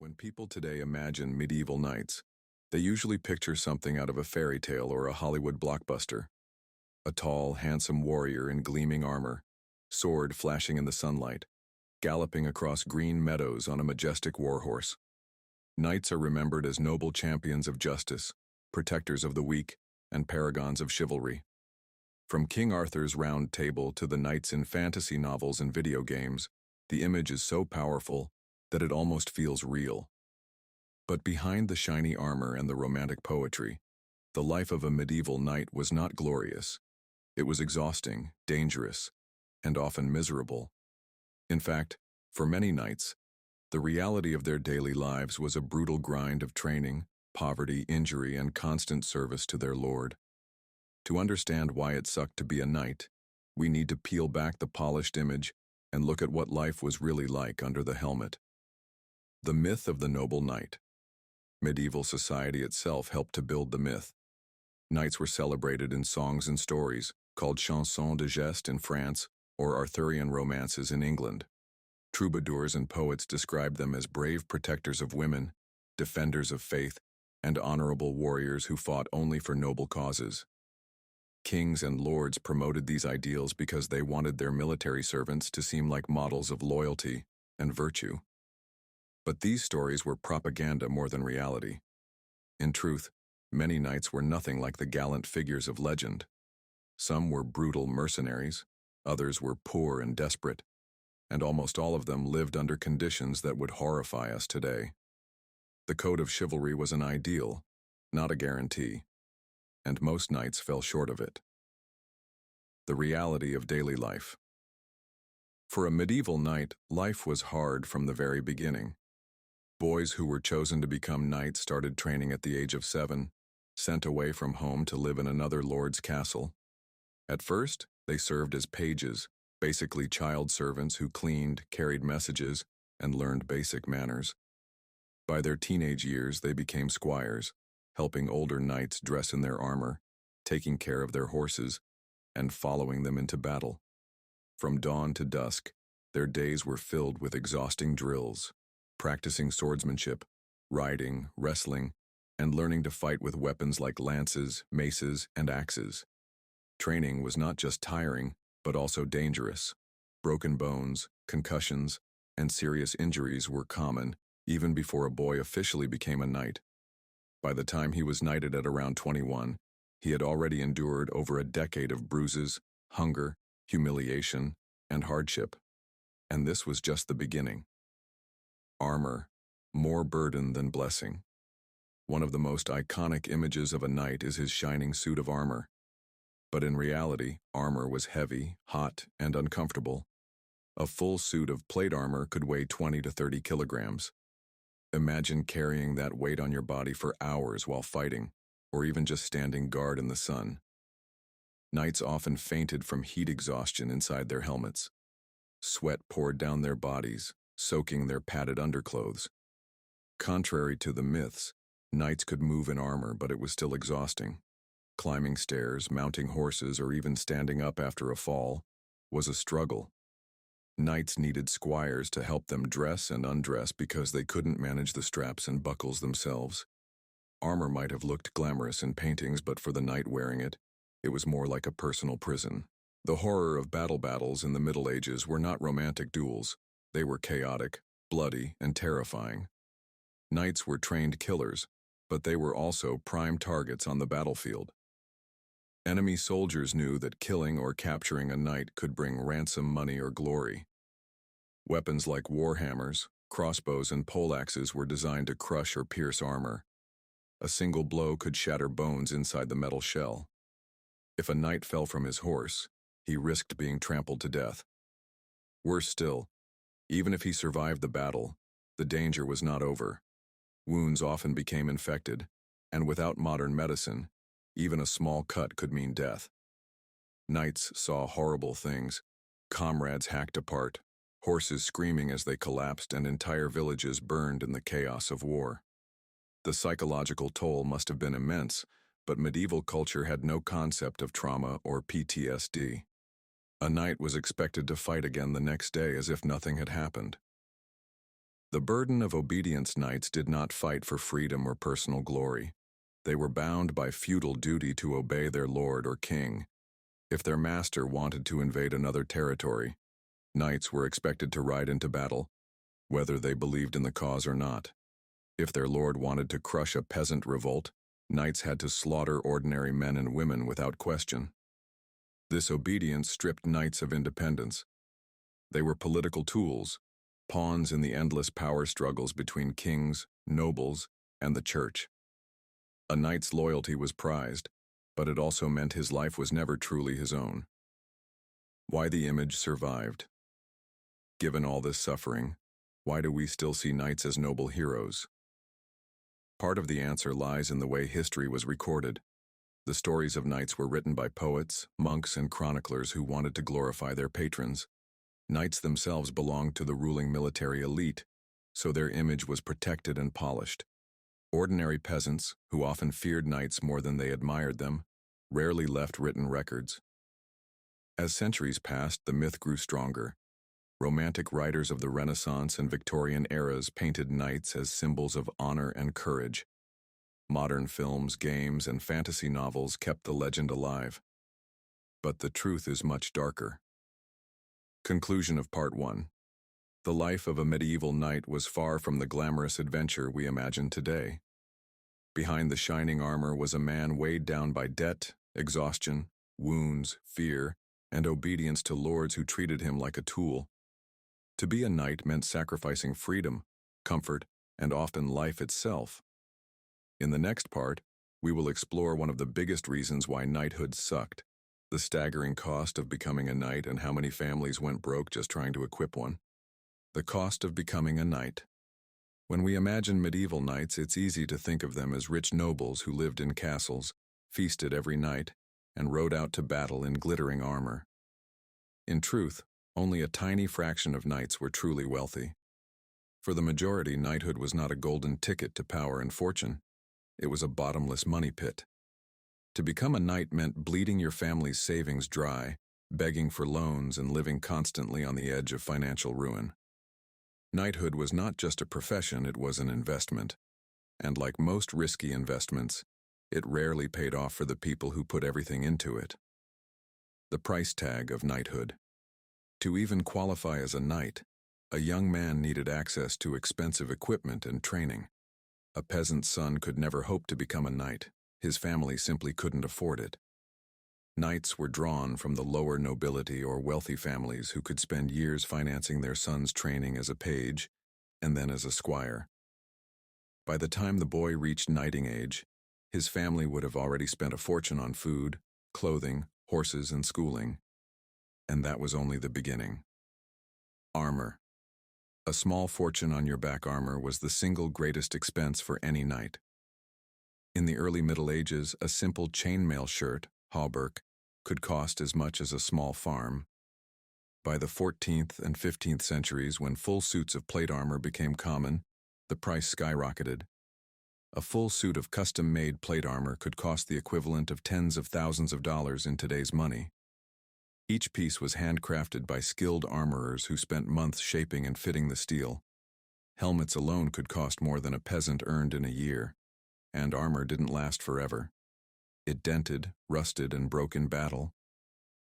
When people today imagine medieval knights, they usually picture something out of a fairy tale or a Hollywood blockbuster. A tall, handsome warrior in gleaming armor, sword flashing in the sunlight, galloping across green meadows on a majestic warhorse. Knights are remembered as noble champions of justice, protectors of the weak, and paragons of chivalry. From King Arthur's Round Table to the knights in fantasy novels and video games, the image is so powerful that it almost feels real. But behind the shiny armor and the romantic poetry, the life of a medieval knight was not glorious. It was exhausting, dangerous, and often miserable. In fact, for many knights, the reality of their daily lives was a brutal grind of training, poverty, injury, and constant service to their lord. To understand why it sucked to be a knight, we need to peel back the polished image and look at what life was really like under the helmet. The myth of the noble knight. Medieval society itself helped to build the myth. Knights were celebrated in songs and stories, called chansons de geste in France or Arthurian romances in England. Troubadours and poets described them as brave protectors of women, defenders of faith, and honorable warriors who fought only for noble causes. Kings and lords promoted these ideals because they wanted their military servants to seem like models of loyalty and virtue. But these stories were propaganda more than reality. In truth, many knights were nothing like the gallant figures of legend. Some were brutal mercenaries, others were poor and desperate, and almost all of them lived under conditions that would horrify us today. The code of chivalry was an ideal, not a guarantee, and most knights fell short of it. The reality of daily life. For a medieval knight, life was hard from the very beginning. Boys who were chosen to become knights started training at the age of 7, sent away from home to live in another lord's castle. At first, they served as pages, basically child servants who cleaned, carried messages, and learned basic manners. By their teenage years, they became squires, helping older knights dress in their armor, taking care of their horses, and following them into battle. From dawn to dusk, their days were filled with exhausting drills, practicing swordsmanship, riding, wrestling, and learning to fight with weapons like lances, maces, and axes. Training was not just tiring, but also dangerous. Broken bones, concussions, and serious injuries were common even before a boy officially became a knight. By the time he was knighted at around 21, he had already endured over a decade of bruises, hunger, humiliation, and hardship. And this was just the beginning. Armor, more burden than blessing. One of the most iconic images of a knight is his shining suit of armor. But in reality, armor was heavy, hot, and uncomfortable. A full suit of plate armor could weigh 20 to 30 kilograms. Imagine carrying that weight on your body for hours while fighting, or even just standing guard in the sun. Knights often fainted from heat exhaustion inside their helmets. Sweat poured down their bodies, soaking their padded underclothes. Contrary to the myths, knights could move in armor, but it was still exhausting. Climbing stairs, mounting horses, or even standing up after a fall was a struggle. Knights needed squires to help them dress and undress because they couldn't manage the straps and buckles themselves. Armor might have looked glamorous in paintings, but for the knight wearing it, it was more like a personal prison. The horror of battles in the Middle Ages were not romantic duels. They were chaotic, bloody, and terrifying. Knights were trained killers, but they were also prime targets on the battlefield. Enemy soldiers knew that killing or capturing a knight could bring ransom money or glory. Weapons like warhammers, crossbows, and poleaxes were designed to crush or pierce armor. A single blow could shatter bones inside the metal shell. If a knight fell from his horse, he risked being trampled to death. Worse still, even if he survived the battle, the danger was not over. Wounds often became infected, and without modern medicine, even a small cut could mean death. Knights saw horrible things: comrades hacked apart, horses screaming as they collapsed, and entire villages burned in the chaos of war. The psychological toll must have been immense, but medieval culture had no concept of trauma or PTSD. A knight was expected to fight again the next day as if nothing had happened. The burden of obedience knights did not fight for freedom or personal glory. They were bound by feudal duty to obey their lord or king. If their master wanted to invade another territory, knights were expected to ride into battle, whether they believed in the cause or not. If their lord wanted to crush a peasant revolt, knights had to slaughter ordinary men and women without question. This obedience stripped knights of independence. They were political tools, pawns in the endless power struggles between kings, nobles, and the church. A knight's loyalty was prized, but it also meant his life was never truly his own. Why the image survived? Given all this suffering, why do we still see knights as noble heroes? Part of the answer lies in the way history was recorded. The stories of knights were written by poets, monks, and chroniclers who wanted to glorify their patrons. Knights themselves belonged to the ruling military elite, so their image was protected and polished. Ordinary peasants, who often feared knights more than they admired them, rarely left written records. As centuries passed, the myth grew stronger. Romantic writers of the Renaissance and Victorian eras painted knights as symbols of honor and courage. Modern films, games, and fantasy novels kept the legend alive. But the truth is much darker. Conclusion of Part 1. The life of a medieval knight was far from the glamorous adventure we imagine today. Behind the shining armor was a man weighed down by debt, exhaustion, wounds, fear, and obedience to lords who treated him like a tool. To be a knight meant sacrificing freedom, comfort, and often life itself. In the next part, we will explore one of the biggest reasons why knighthood sucked: the staggering cost of becoming a knight and how many families went broke just trying to equip one. The cost of becoming a knight. When we imagine medieval knights, it's easy to think of them as rich nobles who lived in castles, feasted every night, and rode out to battle in glittering armor. In truth, only a tiny fraction of knights were truly wealthy. For the majority, knighthood was not a golden ticket to power and fortune. It was a bottomless money pit. To become a knight meant bleeding your family's savings dry, begging for loans, and living constantly on the edge of financial ruin. Knighthood was not just a profession, it was an investment. And like most risky investments, it rarely paid off for the people who put everything into it. The price tag of knighthood. To even qualify as a knight, a young man needed access to expensive equipment and training. A peasant's son could never hope to become a knight. His family simply couldn't afford it. Knights were drawn from the lower nobility or wealthy families who could spend years financing their son's training as a page and then as a squire. By the time the boy reached knighting age, his family would have already spent a fortune on food, clothing, horses, and schooling. And that was only the beginning. Armor. A small fortune on your back armor was the single greatest expense for any knight. In the early Middle Ages, a simple chainmail shirt, hauberk, could cost as much as a small farm. By the 14th and 15th centuries, when full suits of plate armor became common, the price skyrocketed. A full suit of custom-made plate armor could cost the equivalent of tens of thousands of dollars in today's money. Each piece was handcrafted by skilled armorers who spent months shaping and fitting the steel. Helmets alone could cost more than a peasant earned in a year, and armor didn't last forever. It dented, rusted, and broke in battle.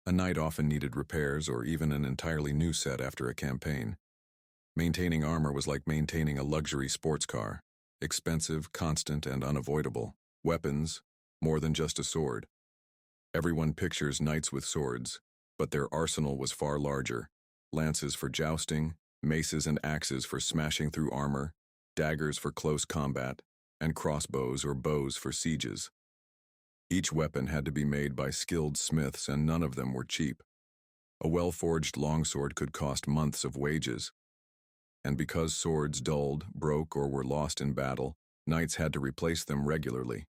A knight often needed repairs or even an entirely new set after a campaign. Maintaining armor was like maintaining a luxury sports car: expensive, constant, and unavoidable. Weapons, more than just a sword. Everyone pictures knights with swords, but their arsenal was far larger: lances for jousting, maces and axes for smashing through armor, daggers for close combat, and crossbows or bows for sieges. Each weapon had to be made by skilled smiths, and none of them were cheap. A well-forged longsword could cost months of wages. And because swords dulled, broke, or were lost in battle, knights had to replace them regularly.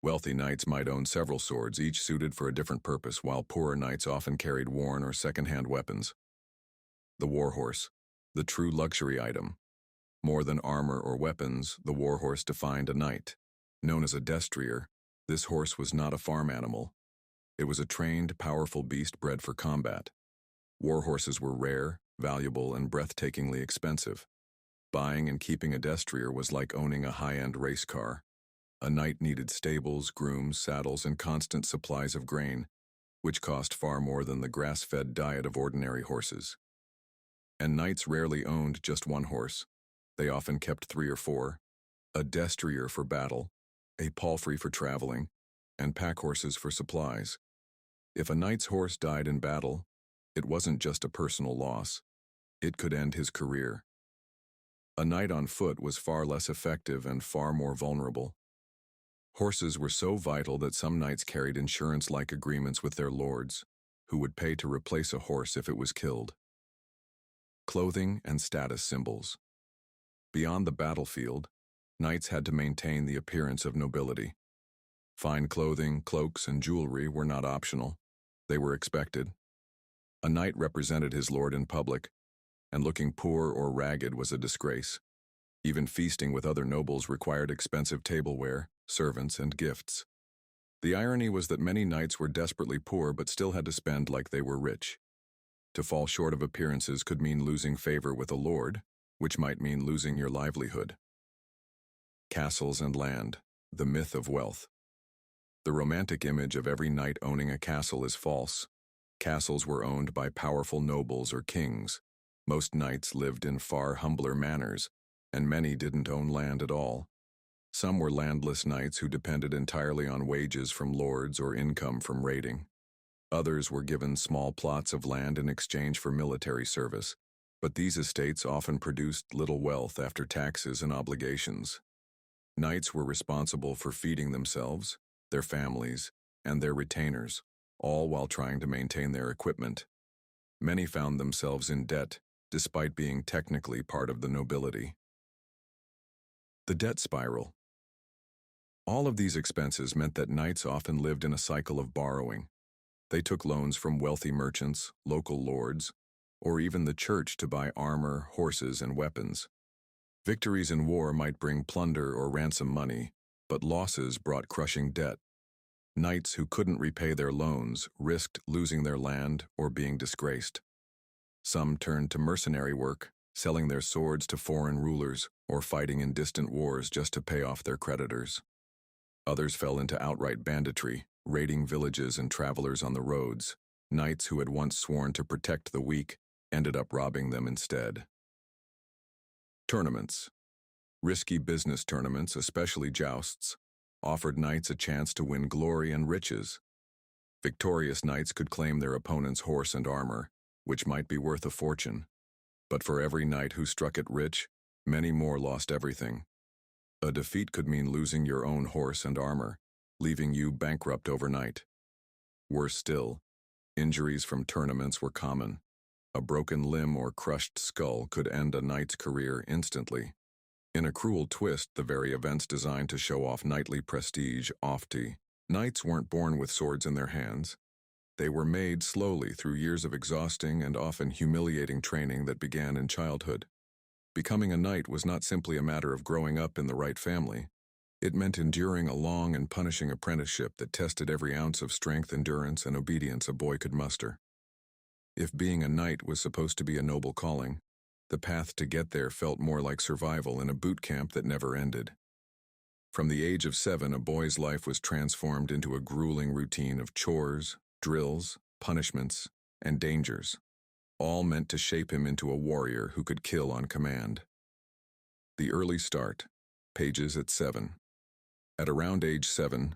Wealthy knights might own several swords, each suited for a different purpose, while poorer knights often carried worn or second-hand weapons. The warhorse, the true luxury item. More than armor or weapons, the warhorse defined a knight. Known as a destrier, this horse was not a farm animal. It was a trained, powerful beast bred for combat. Warhorses were rare, valuable, and breathtakingly expensive. Buying and keeping a destrier was like owning a high-end race car. A knight needed stables, grooms, saddles, and constant supplies of grain, which cost far more than the grass-fed diet of ordinary horses. And knights rarely owned just one horse. They often kept 3 or 4, a destrier for battle, a palfrey for traveling, and pack horses for supplies. If a knight's horse died in battle, it wasn't just a personal loss. It could end his career. A knight on foot was far less effective and far more vulnerable. Horses were so vital that some knights carried insurance-like agreements with their lords, who would pay to replace a horse if it was killed. Clothing and status symbols. Beyond the battlefield, knights had to maintain the appearance of nobility. Fine clothing, cloaks, and jewelry were not optional. They were expected. A knight represented his lord in public, and looking poor or ragged was a disgrace. Even feasting with other nobles required expensive tableware, servants, and gifts. The irony was that many knights were desperately poor but still had to spend like they were rich. To fall short of appearances could mean losing favor with a lord, which might mean losing your livelihood. Castles and land, the myth of wealth. The romantic image of every knight owning a castle is false. Castles were owned by powerful nobles or kings. Most knights lived in far humbler manners, and many didn't own land at all. Some were landless knights who depended entirely on wages from lords or income from raiding. Others were given small plots of land in exchange for military service, but these estates often produced little wealth after taxes and obligations. Knights were responsible for feeding themselves, their families, and their retainers, all while trying to maintain their equipment. Many found themselves in debt, despite being technically part of the nobility. The debt spiral. All of these expenses meant that knights often lived in a cycle of borrowing. They took loans from wealthy merchants, local lords, or even the church to buy armor, horses, and weapons. Victories in war might bring plunder or ransom money, but losses brought crushing debt. Knights who couldn't repay their loans risked losing their land or being disgraced. Some turned to mercenary work, selling their swords to foreign rulers or fighting in distant wars just to pay off their creditors. Others fell into outright banditry, raiding villages and travelers on the roads. Knights who had once sworn to protect the weak ended up robbing them instead. Tournaments. Risky business tournaments, especially jousts, offered knights a chance to win glory and riches. Victorious knights could claim their opponent's horse and armor, which might be worth a fortune. But for every knight who struck it rich, many more lost everything. A defeat could mean losing your own horse and armor, leaving you bankrupt overnight. Worse still, injuries from tournaments were common. A broken limb or crushed skull could end a knight's career instantly. In a cruel twist, the very events designed to show off knightly prestige, knights weren't born with swords in their hands. They were made slowly through years of exhausting and often humiliating training that began in childhood. Becoming a knight was not simply a matter of growing up in the right family. It meant enduring a long and punishing apprenticeship that tested every ounce of strength, endurance, and obedience a boy could muster. If being a knight was supposed to be a noble calling, the path to get there felt more like survival in a boot camp that never ended. From the age of 7, a boy's life was transformed into a grueling routine of chores, drills, punishments, and dangers, all meant to shape him into a warrior who could kill on command. The early start, pages at 7. At around age 7,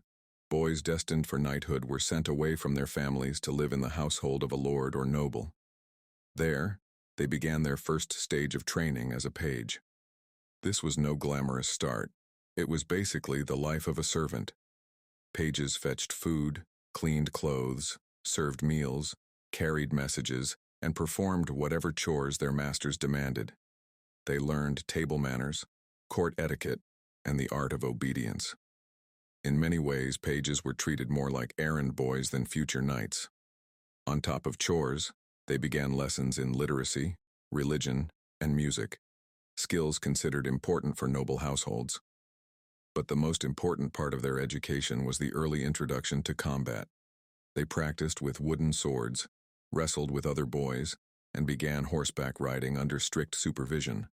boys destined for knighthood were sent away from their families to live in the household of a lord or noble. There, they began their first stage of training as a page. This was no glamorous start. It was basically the life of a servant. Pages fetched food, cleaned clothes, served meals, carried messages, and performed whatever chores their masters demanded. They learned table manners, court etiquette, and the art of obedience. In many ways, pages were treated more like errand boys than future knights. On top of chores, they began lessons in literacy, religion, and music, skills considered important for noble households. But the most important part of their education was the early introduction to combat. They practiced with wooden swords, wrestled with other boys, and began horseback riding under strict supervision.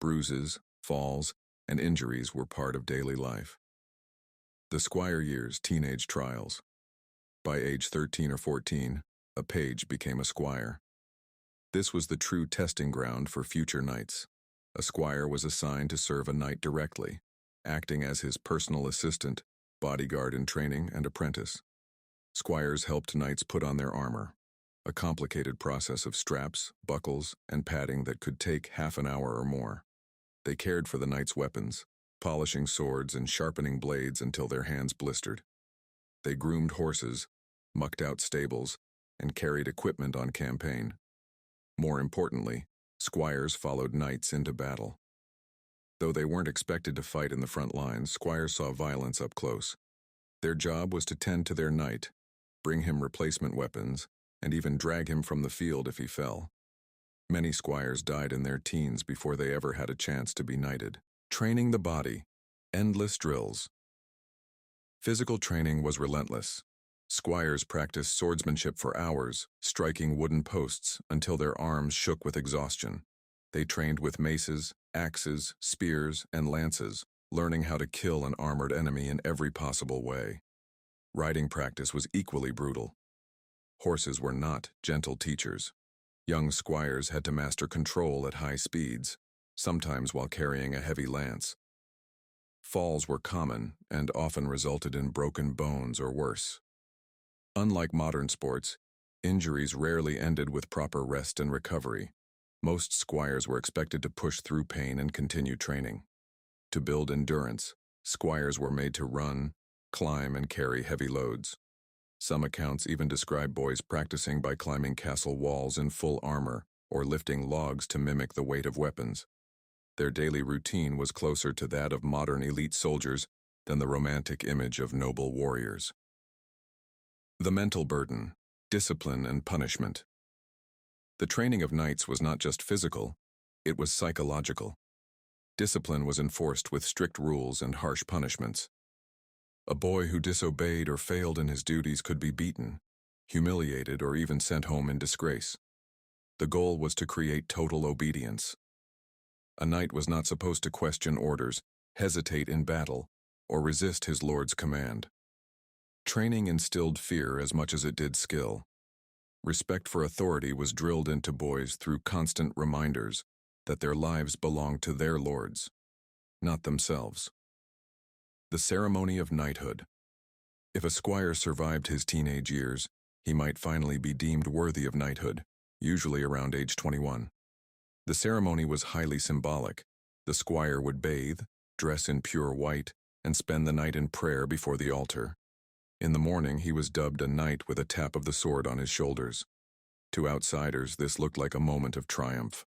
Bruises, falls, and injuries were part of daily life. The squire years, teenage trials. By age 13 or 14, a page became a squire. This was the true testing ground for future knights. A squire was assigned to serve a knight directly, acting as his personal assistant, bodyguard in training, and apprentice. Squires helped knights put on their armor, a complicated process of straps, buckles, and padding that could take half an hour or more. They cared for the knight's weapons, polishing swords and sharpening blades until their hands blistered. They groomed horses, mucked out stables, and carried equipment on campaign. More importantly, squires followed knights into battle. Though they weren't expected to fight in the front lines, squires saw violence up close. Their job was to tend to their knight, bring him replacement weapons, and even drag him from the field if he fell. Many squires died in their teens before they ever had a chance to be knighted. Training the body. Endless drills. Physical training was relentless. Squires practiced swordsmanship for hours, striking wooden posts until their arms shook with exhaustion. They trained with maces, axes, spears, and lances, learning how to kill an armored enemy in every possible way. Riding practice was equally brutal. Horses were not gentle teachers. Young squires had to master control at high speeds, sometimes while carrying a heavy lance. Falls were common and often resulted in broken bones or worse. Unlike modern sports, injuries rarely ended with proper rest and recovery. Most squires were expected to push through pain and continue training. To build endurance, squires were made to run, climb, and carry heavy loads. Some accounts even describe boys practicing by climbing castle walls in full armor or lifting logs to mimic the weight of weapons. Their daily routine was closer to that of modern elite soldiers than the romantic image of noble warriors. The mental burden, discipline, and punishment. The training of knights was not just physical, it was psychological. Discipline was enforced with strict rules and harsh punishments. A boy who disobeyed or failed in his duties could be beaten, humiliated, or even sent home in disgrace. The goal was to create total obedience. A knight was not supposed to question orders, hesitate in battle, or resist his lord's command. Training instilled fear as much as it did skill. Respect for authority was drilled into boys through constant reminders that their lives belonged to their lords, not themselves. The ceremony of knighthood. If a squire survived his teenage years, he might finally be deemed worthy of knighthood, usually around age 21. The ceremony was highly symbolic. The squire would bathe, dress in pure white, and spend the night in prayer before the altar. In the morning, he was dubbed a knight with a tap of the sword on his shoulders. To outsiders, this looked like a moment of triumph.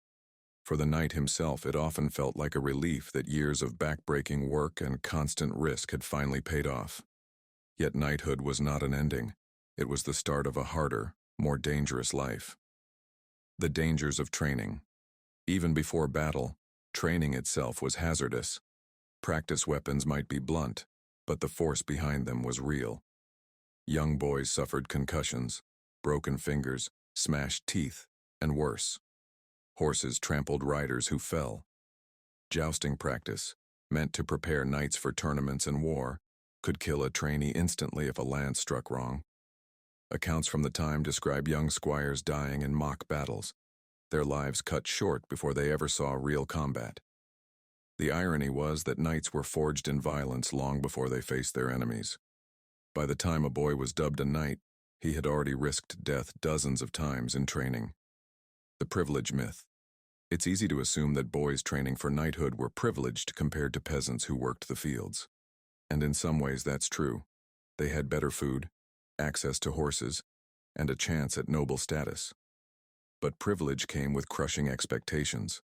For the knight himself, it often felt like a relief that years of back-breaking work and constant risk had finally paid off. Yet knighthood was not an ending. It was the start of a harder, more dangerous life. The dangers of training. Even before battle, training itself was hazardous. Practice weapons might be blunt, but the force behind them was real. Young boys suffered concussions, broken fingers, smashed teeth, and worse. Horses trampled riders who fell. Jousting practice, meant to prepare knights for tournaments and war, could kill a trainee instantly if a lance struck wrong. Accounts from the time describe young squires dying in mock battles, their lives cut short before they ever saw real combat. The irony was that knights were forged in violence long before they faced their enemies. By the time a boy was dubbed a knight, he had already risked death dozens of times in training. The privilege myth. It's easy to assume that boys training for knighthood were privileged compared to peasants who worked the fields. And in some ways that's true. They had better food, access to horses, and a chance at noble status. But privilege came with crushing expectations.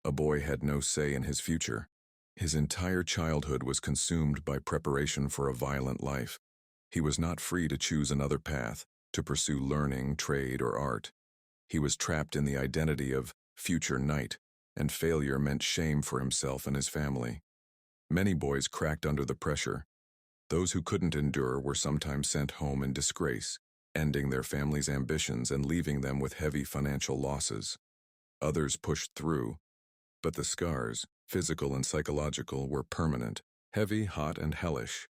A boy had no say in his future. His entire childhood was consumed by preparation for a violent life. He was not free to choose another path, to pursue learning, trade, or art. He was trapped in the identity of future knight, and failure meant shame for himself and his family. Many boys cracked under the pressure. Those who couldn't endure were sometimes sent home in disgrace, ending their family's ambitions and leaving them with heavy financial losses. Others pushed through, But the scars, physical and psychological, were permanent, heavy, hot, and hellish.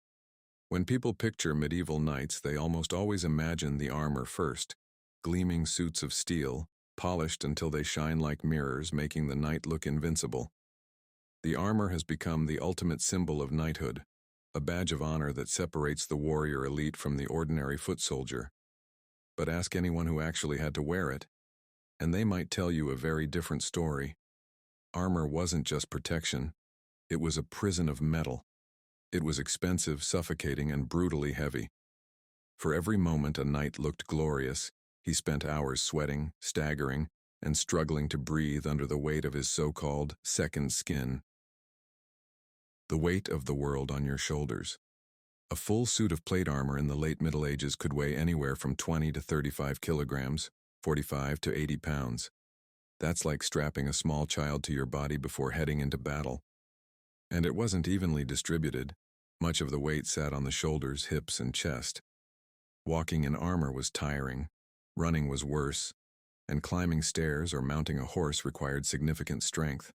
When people picture medieval knights, they almost always imagine the armor first, gleaming suits of steel, polished until they shine like mirrors, making the knight look invincible. The armor has become the ultimate symbol of knighthood, a badge of honor that separates the warrior elite from the ordinary foot soldier. But ask anyone who actually had to wear it, and they might tell you a very different story. Armor wasn't just protection, it was a prison of metal. It was expensive, suffocating, and brutally heavy. For every moment a knight looked glorious, he spent hours sweating, staggering, and struggling to breathe under the weight of his so-called second skin. The weight of the world on your shoulders. A full suit of plate armor in the late Middle Ages could weigh anywhere from 20 to 35 kilograms, 45 to 80 pounds. That's like strapping a small child to your body before heading into battle. And it wasn't evenly distributed. Much of the weight sat on the shoulders, hips, and chest. Walking in armor was tiring, running was worse, and climbing stairs or mounting a horse required significant strength.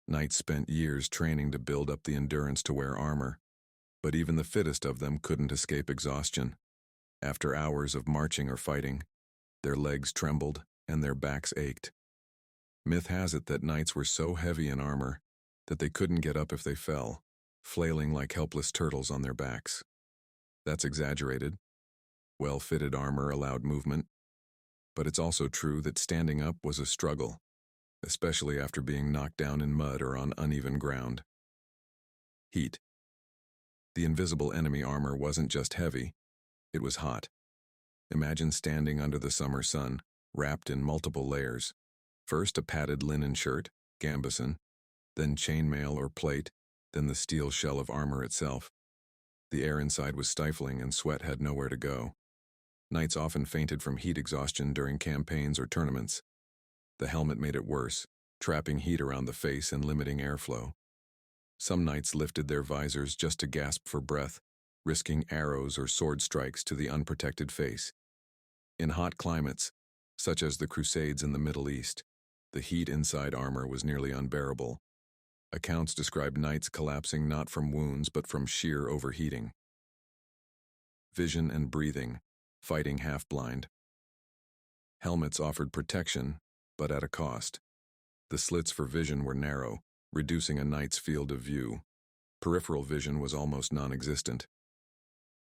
Knights spent years training to build up the endurance to wear armor, but even the fittest of them couldn't escape exhaustion. After hours of marching or fighting, their legs trembled and their backs ached. Myth has it that knights were so heavy in armor that they couldn't get up if they fell, flailing like helpless turtles on their backs. That's exaggerated. Well-fitted armor allowed movement, but it's also true that standing up was a struggle, especially after being knocked down in mud or on uneven ground. Heat. The invisible enemy armor wasn't just heavy, it was hot. Imagine standing under the summer sun, wrapped in multiple layers. First a padded linen shirt, gambeson, then chainmail or plate, then the steel shell of armor itself. The air inside was stifling and sweat had nowhere to go. Knights often fainted from heat exhaustion during campaigns or tournaments. The helmet made it worse, trapping heat around the face and limiting airflow. Some knights lifted their visors just to gasp for breath, risking arrows or sword strikes to the unprotected face. In hot climates, such as the Crusades in the Middle East, the heat inside armor was nearly unbearable. Accounts describe knights collapsing not from wounds but from sheer overheating. Vision and breathing, fighting half-blind. Helmets offered protection, but at a cost. The slits for vision were narrow, reducing a knight's field of view. Peripheral vision was almost non-existent.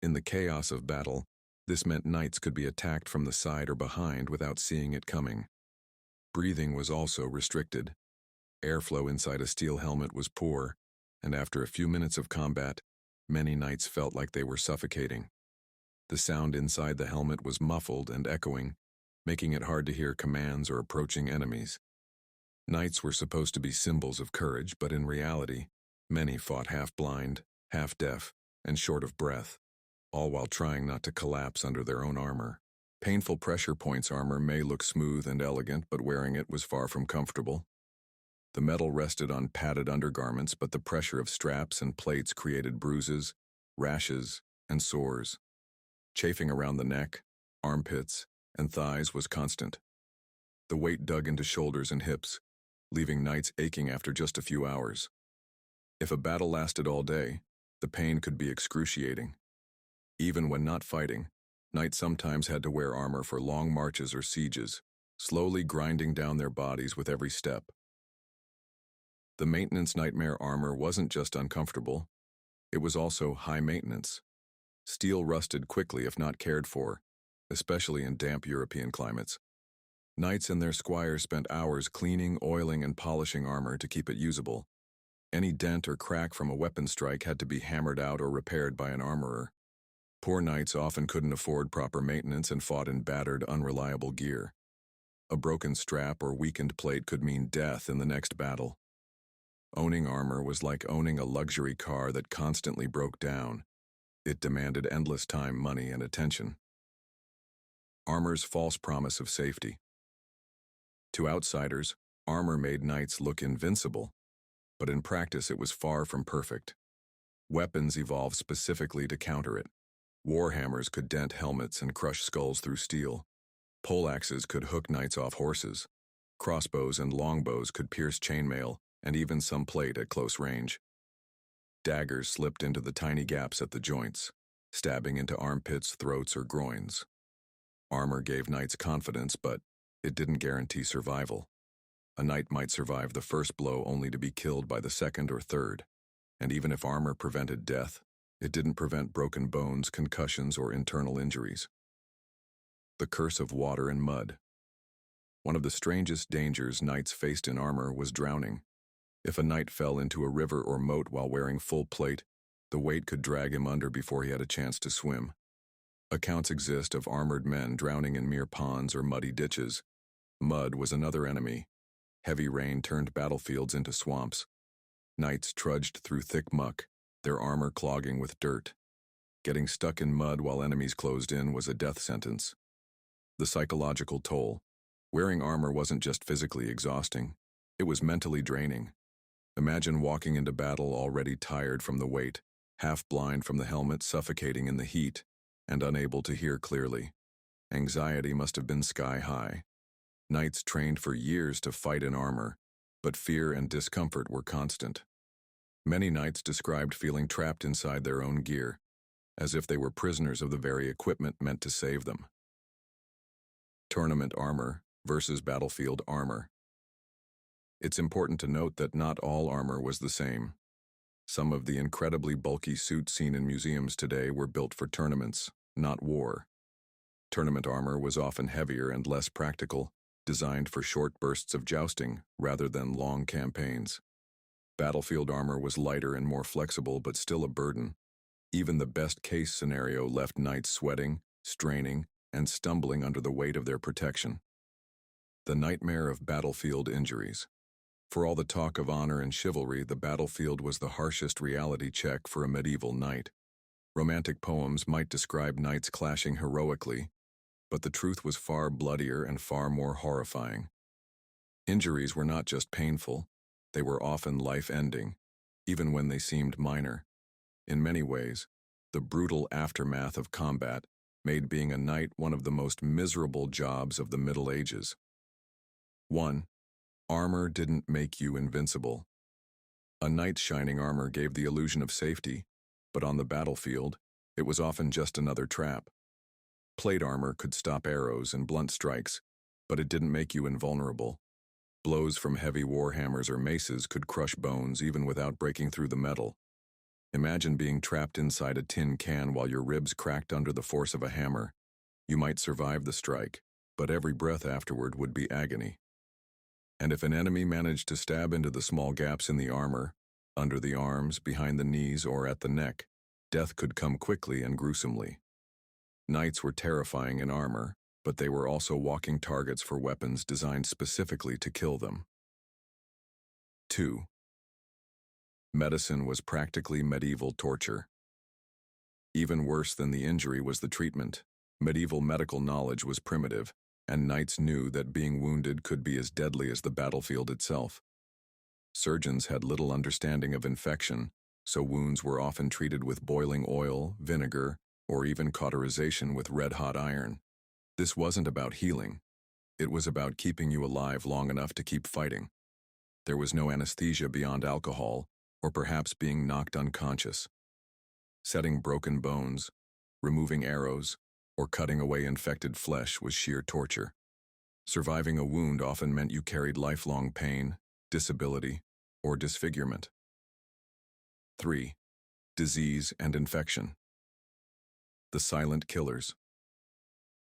In the chaos of battle, this meant knights could be attacked from the side or behind without seeing it coming. Breathing was also restricted. Airflow inside a steel helmet was poor, and after a few minutes of combat, many knights felt like they were suffocating. The sound inside the helmet was muffled and echoing, making it hard to hear commands or approaching enemies. Knights were supposed to be symbols of courage, but in reality, many fought half-blind, half-deaf, and short of breath, all while trying not to collapse under their own armor. Painful pressure points armor may look smooth and elegant, but wearing it was far from comfortable. The metal rested on padded undergarments, but the pressure of straps and plates created bruises, rashes, and sores. Chafing around the neck, armpits, and thighs was constant. The weight dug into shoulders and hips, leaving knights aching after just a few hours. If a battle lasted all day, the pain could be excruciating. Even when not fighting, knights sometimes had to wear armor for long marches or sieges, slowly grinding down their bodies with every step. The maintenance nightmare armor wasn't just uncomfortable, it was also high maintenance. Steel rusted quickly if not cared for, especially in damp European climates. Knights and their squires spent hours cleaning, oiling, and polishing armor to keep it usable. Any dent or crack from a weapon strike had to be hammered out or repaired by an armorer. Poor knights often couldn't afford proper maintenance and fought in battered, unreliable gear. A broken strap or weakened plate could mean death in the next battle. Owning armor was like owning a luxury car that constantly broke down. It demanded endless time, money, and attention. Armor's false promise of safety. To outsiders, armor made knights look invincible, but in practice it was far from perfect. Weapons evolved specifically to counter it. Warhammers could dent helmets and crush skulls through steel. Poleaxes could hook knights off horses. Crossbows and longbows could pierce chainmail and even some plate at close range. Daggers slipped into the tiny gaps at the joints, stabbing into armpits, throats, or groins. Armor gave knights confidence, but it didn't guarantee survival. A knight might survive the first blow only to be killed by the second or third. And even if armor prevented death, it didn't prevent broken bones, concussions, or internal injuries. The curse of water and mud. One of the strangest dangers knights faced in armor was drowning. If a knight fell into a river or moat while wearing full plate, the weight could drag him under before he had a chance to swim. Accounts exist of armored men drowning in mere ponds or muddy ditches. Mud was another enemy. Heavy rain turned battlefields into swamps. Knights trudged through thick muck, their armor clogging with dirt. Getting stuck in mud while enemies closed in was a death sentence. The psychological toll. Wearing armor wasn't just physically exhausting, it was mentally draining. Imagine walking into battle already tired from the weight, half blind from the helmet, suffocating in the heat, and unable to hear clearly. Anxiety must have been sky high. Knights trained for years to fight in armor, but fear and discomfort were constant. Many knights described feeling trapped inside their own gear, as if they were prisoners of the very equipment meant to save them. Tournament armor versus battlefield armor. It's important to note that not all armor was the same. Some of the incredibly bulky suits seen in museums today were built for tournaments, not war. Tournament armor was often heavier and less practical, designed for short bursts of jousting rather than long campaigns. Battlefield armor was lighter and more flexible, but still a burden. Even the best-case scenario left knights sweating, straining, and stumbling under the weight of their protection. The nightmare of battlefield injuries. For all the talk of honor and chivalry, the battlefield was the harshest reality check for a medieval knight. Romantic poems might describe knights clashing heroically, but the truth was far bloodier and far more horrifying. Injuries were not just painful, they were often life-ending, even when they seemed minor. In many ways, the brutal aftermath of combat made being a knight one of the most miserable jobs of the Middle Ages. 1. Armor didn't make you invincible. A knight's shining armor gave the illusion of safety, but on the battlefield, it was often just another trap. Plate armor could stop arrows and blunt strikes, but it didn't make you invulnerable. Blows from heavy warhammers or maces could crush bones even without breaking through the metal. Imagine being trapped inside a tin can while your ribs cracked under the force of a hammer. You might survive the strike, but every breath afterward would be agony. And if an enemy managed to stab into the small gaps in the armor, under the arms, behind the knees, or at the neck, death could come quickly and gruesomely. Knights were terrifying in armor, but they were also walking targets for weapons designed specifically to kill them. 2. Medicine was practically medieval torture. Even worse than the injury was the treatment. Medieval medical knowledge was primitive, and knights knew that being wounded could be as deadly as the battlefield itself. Surgeons had little understanding of infection, so wounds were often treated with boiling oil, vinegar, or even cauterization with red-hot iron. This wasn't about healing. It was about keeping you alive long enough to keep fighting. There was no anesthesia beyond alcohol, or perhaps being knocked unconscious. Setting broken bones, removing arrows, or cutting away infected flesh was sheer torture. Surviving a wound often meant you carried lifelong pain, disability, or disfigurement. 3. Disease and infection. The silent killers.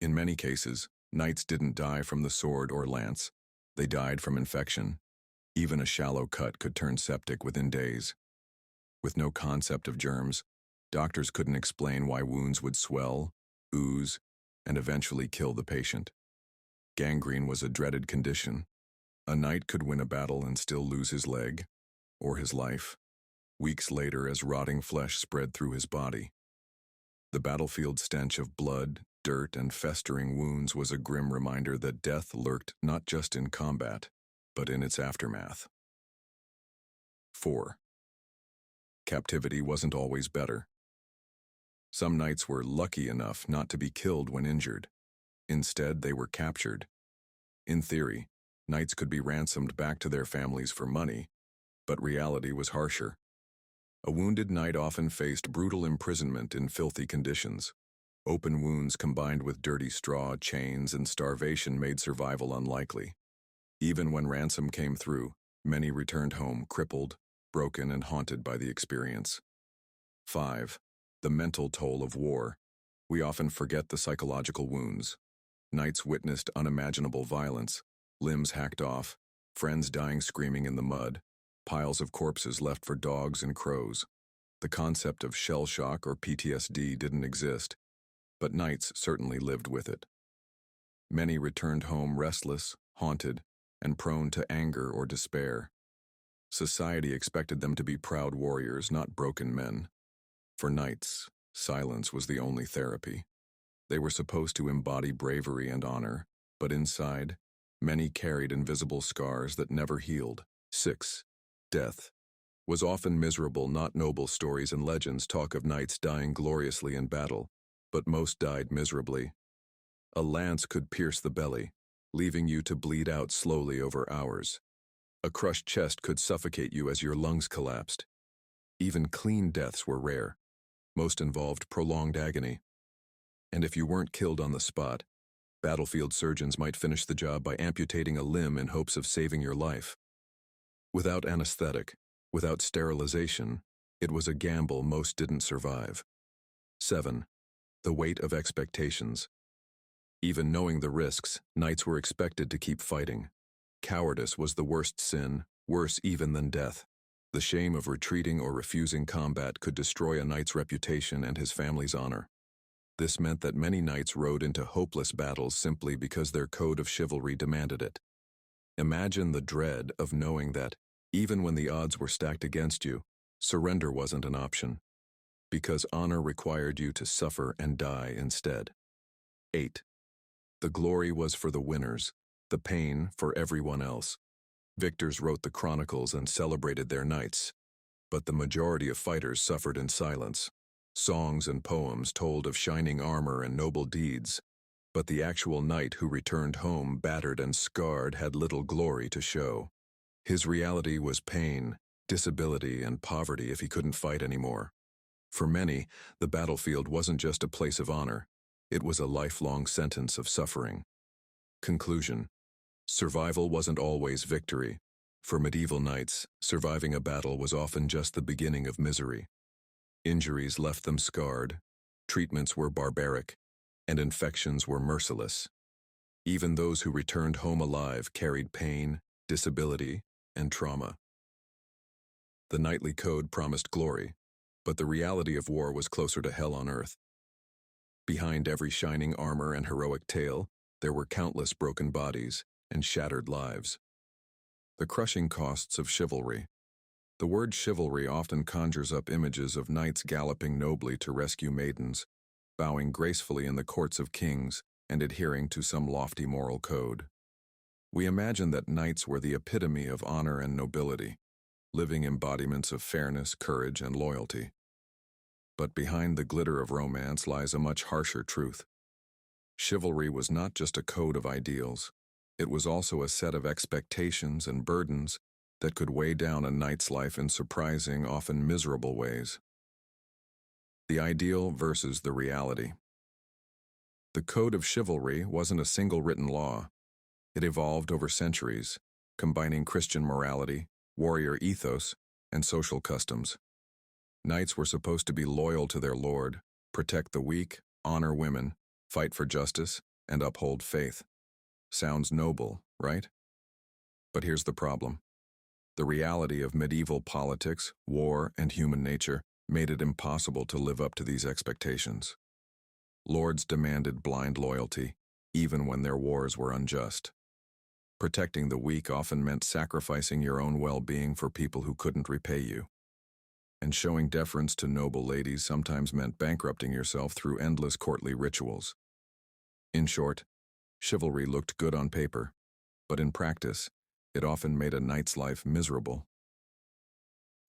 In many cases, knights didn't die from the sword or lance. They died from infection. Even a shallow cut could turn septic within days. With no concept of germs, doctors couldn't explain why wounds would swell, ooze, and eventually kill the patient. Gangrene was a dreaded condition. A knight could win a battle and still lose his leg, or his life, weeks later as rotting flesh spread through his body. The battlefield stench of blood, dirt, and festering wounds was a grim reminder that death lurked not just in combat, but in its aftermath. 4. Captivity wasn't always better. Some knights were lucky enough not to be killed when injured. Instead, they were captured. In theory, Knights could be ransomed back to their families for money, but reality was harsher. A wounded knight often faced brutal imprisonment in filthy conditions. Open wounds combined with dirty straw, chains, and starvation made survival unlikely. Even when ransom came through, many returned home crippled, broken, and haunted by the experience. 5. The mental toll of war. We often forget the psychological wounds. Knights witnessed unimaginable violence, limbs hacked off, friends dying screaming in the mud, piles of corpses left for dogs and crows. The concept of shell shock or PTSD didn't exist, but knights certainly lived with it. Many returned home restless, haunted, and prone to anger or despair. Society expected them to be proud warriors, not broken men. For knights, silence was the only therapy. They were supposed to embody bravery and honor, but inside, many carried invisible scars that never healed. 6. Death was often miserable, not noble. Stories and legends talk of knights dying gloriously in battle, but most died miserably. A lance could pierce the belly, leaving you to bleed out slowly over hours. A crushed chest could suffocate you as your lungs collapsed. Even clean deaths were rare. Most involved prolonged agony. And if you weren't killed on the spot, battlefield surgeons might finish the job by amputating a limb in hopes of saving your life. Without anesthetic, without sterilization, it was a gamble most didn't survive. 7. The weight of expectations. Even knowing the risks, knights were expected to keep fighting. Cowardice was the worst sin, worse even than death. The shame of retreating or refusing combat could destroy a knight's reputation and his family's honor. This meant that many knights rode into hopeless battles simply because their code of chivalry demanded it. Imagine the dread of knowing that, even when the odds were stacked against you, surrender wasn't an option, because honor required you to suffer and die instead. 8. The glory was for the winners, the pain for everyone else. Victors wrote the chronicles and celebrated their knights, but the majority of fighters suffered in silence. Songs and poems told of shining armor and noble deeds, but the actual knight who returned home battered and scarred had little glory to show. His reality was pain, disability, and poverty if he couldn't fight anymore. For many, the battlefield wasn't just a place of honor, it was a lifelong sentence of suffering. Conclusion. Survival wasn't always victory. For medieval knights, surviving a battle was often just the beginning of misery. Injuries left them scarred, treatments were barbaric, and infections were merciless. Even those who returned home alive carried pain, disability, and trauma. The knightly code promised glory, but the reality of war was closer to hell on earth. Behind every shining armor and heroic tale, there were countless broken bodies and shattered lives. The crushing costs of chivalry. The word chivalry often conjures up images of knights galloping nobly to rescue maidens, bowing gracefully in the courts of kings, and adhering to some lofty moral code. We imagine that knights were the epitome of honor and nobility, living embodiments of fairness, courage, and loyalty. But behind the glitter of romance lies a much harsher truth. Chivalry was not just a code of ideals. It was also a set of expectations and burdens that could weigh down a knight's life in surprising, often miserable ways. The ideal versus the reality. The code of chivalry wasn't a single written law. It evolved over centuries, combining Christian morality, warrior ethos, and social customs. Knights were supposed to be loyal to their lord, protect the weak, honor women, fight for justice, and uphold faith. Sounds noble, right? But here's the problem. The reality of medieval politics, war, and human nature made it impossible to live up to these expectations. Lords demanded blind loyalty, even when their wars were unjust. Protecting the weak often meant sacrificing your own well-being for people who couldn't repay you. And showing deference to noble ladies sometimes meant bankrupting yourself through endless courtly rituals. In short, chivalry looked good on paper, but in practice, it often made a knight's life miserable.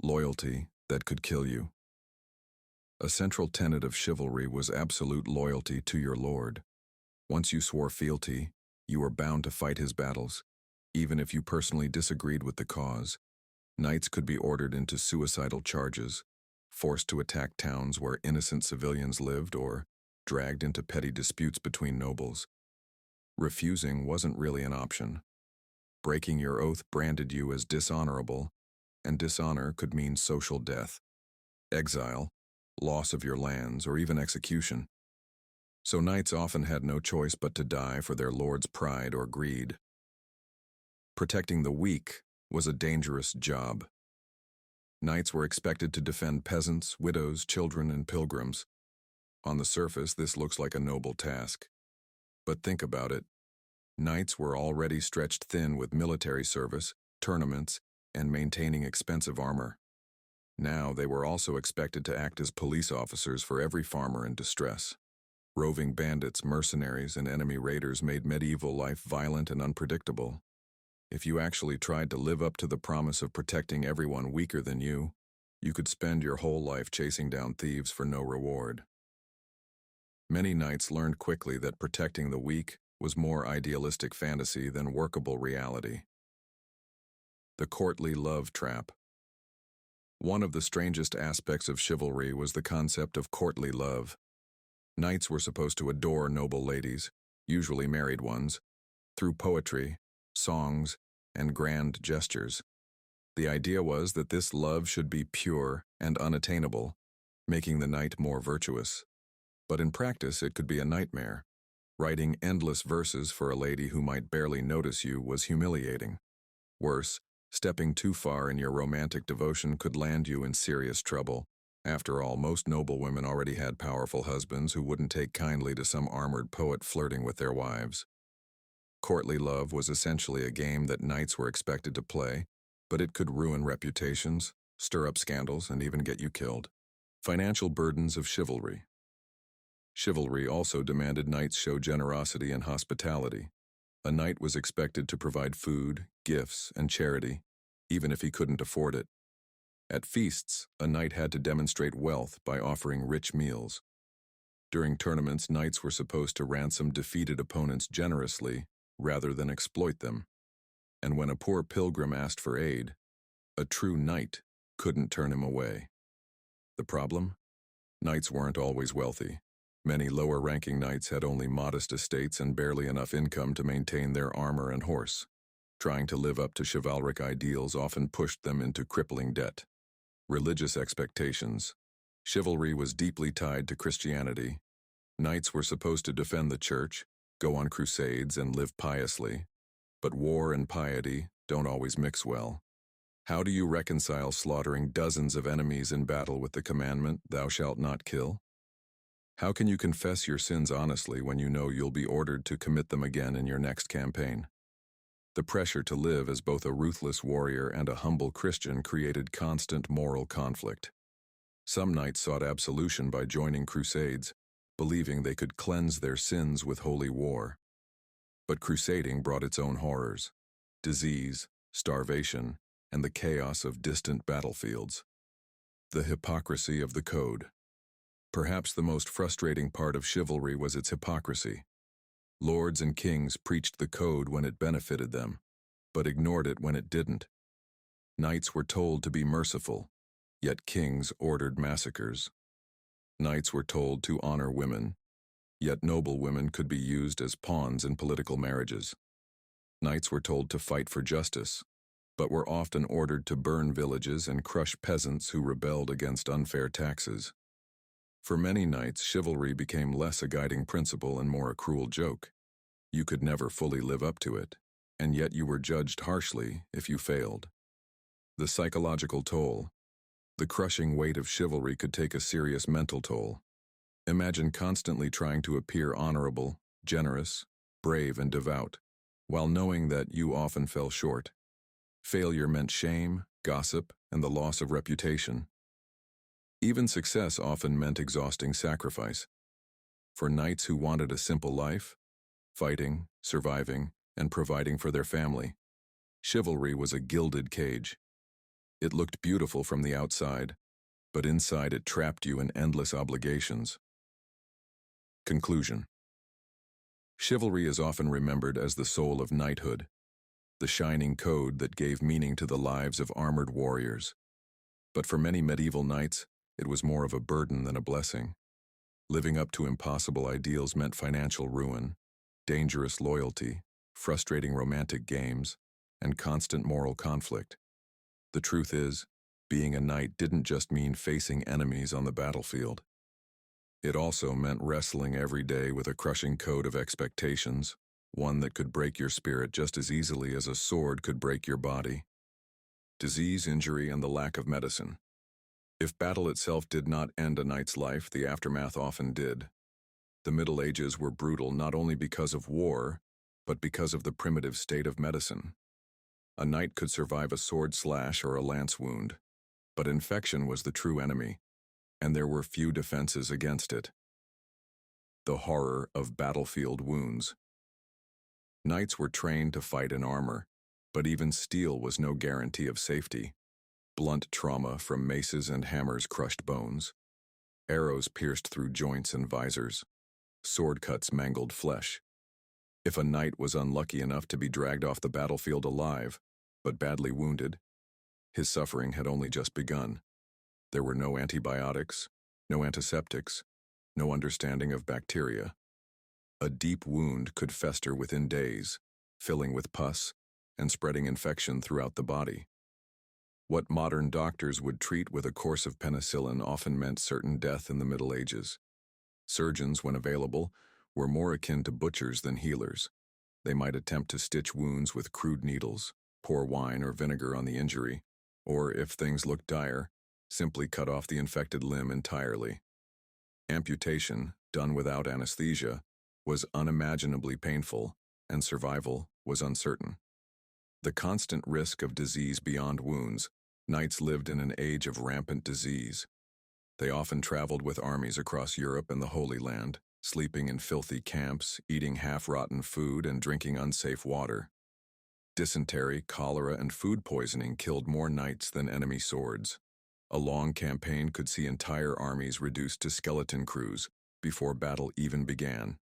Loyalty that could kill you. A central tenet of chivalry was absolute loyalty to your lord. Once you swore fealty, you were bound to fight his battles, Even if you personally disagreed with the cause, knights could be ordered into suicidal charges, forced to attack towns where innocent civilians lived, or dragged into petty disputes between nobles. Refusing wasn't really an option. Breaking your oath branded you as dishonorable, and dishonor could mean social death, exile, loss of your lands, or even execution. So knights often had no choice but to die for their lord's pride or greed. Protecting the weak was a dangerous job. Knights were expected to defend peasants, widows, children, and pilgrims. On the surface, this looks like a noble task. But think about it. Knights were already stretched thin with military service, tournaments, and maintaining expensive armor. Now they were also expected to act as police officers for every farmer in distress. Roving bandits, mercenaries, and enemy raiders made medieval life violent and unpredictable. If you actually tried to live up to the promise of protecting everyone weaker than you could spend your whole life chasing down thieves for no reward. Many knights learned quickly that protecting the weak was more idealistic fantasy than workable reality. The courtly love trap. One of the strangest aspects of chivalry was the concept of courtly love. Knights were supposed to adore noble ladies, usually married ones, through poetry, songs, and grand gestures. The idea was that this love should be pure and unattainable, making the knight more virtuous. But in practice, it could be a nightmare. Writing endless verses for a lady who might barely notice you was humiliating. Worse, stepping too far in your romantic devotion could land you in serious trouble. After all, most noble women already had powerful husbands who wouldn't take kindly to some armored poet flirting with their wives. Courtly love was essentially a game that knights were expected to play, but it could ruin reputations, stir up scandals, and even get you killed. Financial burdens of chivalry. Chivalry also demanded knights show generosity and hospitality. A knight was expected to provide food, gifts, and charity, even if he couldn't afford it. At feasts, a knight had to demonstrate wealth by offering rich meals. During tournaments, knights were supposed to ransom defeated opponents generously rather than exploit them. And when a poor pilgrim asked for aid, a true knight couldn't turn him away. The problem? Knights weren't always wealthy. Many lower-ranking knights had only modest estates and barely enough income to maintain their armor and horse. Trying to live up to chivalric ideals often pushed them into crippling debt. Religious expectations. Chivalry was deeply tied to Christianity. Knights were supposed to defend the church, go on crusades, and live piously. But war and piety don't always mix well. How do you reconcile slaughtering dozens of enemies in battle with the commandment, "Thou shalt not kill"? How can you confess your sins honestly when you know you'll be ordered to commit them again in your next campaign? The pressure to live as both a ruthless warrior and a humble Christian created constant moral conflict. Some knights sought absolution by joining crusades, believing they could cleanse their sins with holy war. But crusading brought its own horrors: disease, starvation, and the chaos of distant battlefields. The hypocrisy of the code. Perhaps the most frustrating part of chivalry was its hypocrisy. Lords and kings preached the code when it benefited them, but ignored it when it didn't. Knights were told to be merciful, yet kings ordered massacres. Knights were told to honor women, yet noble women could be used as pawns in political marriages. Knights were told to fight for justice, but were often ordered to burn villages and crush peasants who rebelled against unfair taxes. For many knights, chivalry became less a guiding principle and more a cruel joke. You could never fully live up to it, and yet you were judged harshly if you failed. The psychological toll. The crushing weight of chivalry could take a serious mental toll. Imagine constantly trying to appear honorable, generous, brave, and devout, while knowing that you often fell short. Failure meant shame, gossip, and the loss of reputation. Even success often meant exhausting sacrifice. For knights who wanted a simple life, fighting, surviving, and providing for their family, chivalry was a gilded cage. It looked beautiful from the outside, but inside it trapped you in endless obligations. Conclusion. Chivalry is often remembered as the soul of knighthood. the shining code that gave meaning to the lives of armored warriors. But for many medieval knights, it was more of a burden than a blessing. Living up to impossible ideals meant financial ruin, dangerous loyalty, frustrating romantic games, and constant moral conflict. The truth is, being a knight didn't just mean facing enemies on the battlefield. It also meant wrestling every day with a crushing code of expectations, one that could break your spirit just as easily as a sword could break your body. Disease, injury, and the lack of medicine. If battle itself did not end a knight's life, the aftermath often did. The Middle Ages were brutal not only because of war, but because of the primitive state of medicine. A knight could survive a sword slash or a lance wound, but infection was the true enemy, and there were few defenses against it. The horror of battlefield wounds. Knights were trained to fight in armor, but even steel was no guarantee of safety. Blunt trauma from maces and hammers crushed bones. Arrows pierced through joints and visors. Sword cuts mangled flesh. If a knight was unlucky enough to be dragged off the battlefield alive, but badly wounded, his suffering had only just begun. There were no antibiotics, no antiseptics, no understanding of bacteria. A deep wound could fester within days, filling with pus and spreading infection throughout the body. What modern doctors would treat with a course of penicillin often meant certain death in the Middle Ages. Surgeons, when available, were more akin to butchers than healers. They might attempt to stitch wounds with crude needles, pour wine or vinegar on the injury, or, if things looked dire, simply cut off the infected limb entirely. Amputation, done without anesthesia, was unimaginably painful, and survival was uncertain. The constant risk of disease beyond wounds, knights lived in an age of rampant disease. They often traveled with armies across Europe and the Holy Land, sleeping in filthy camps, eating half-rotten food, and drinking unsafe water. Dysentery, cholera, and food poisoning killed more knights than enemy swords. A long campaign could see entire armies reduced to skeleton crews before battle even began.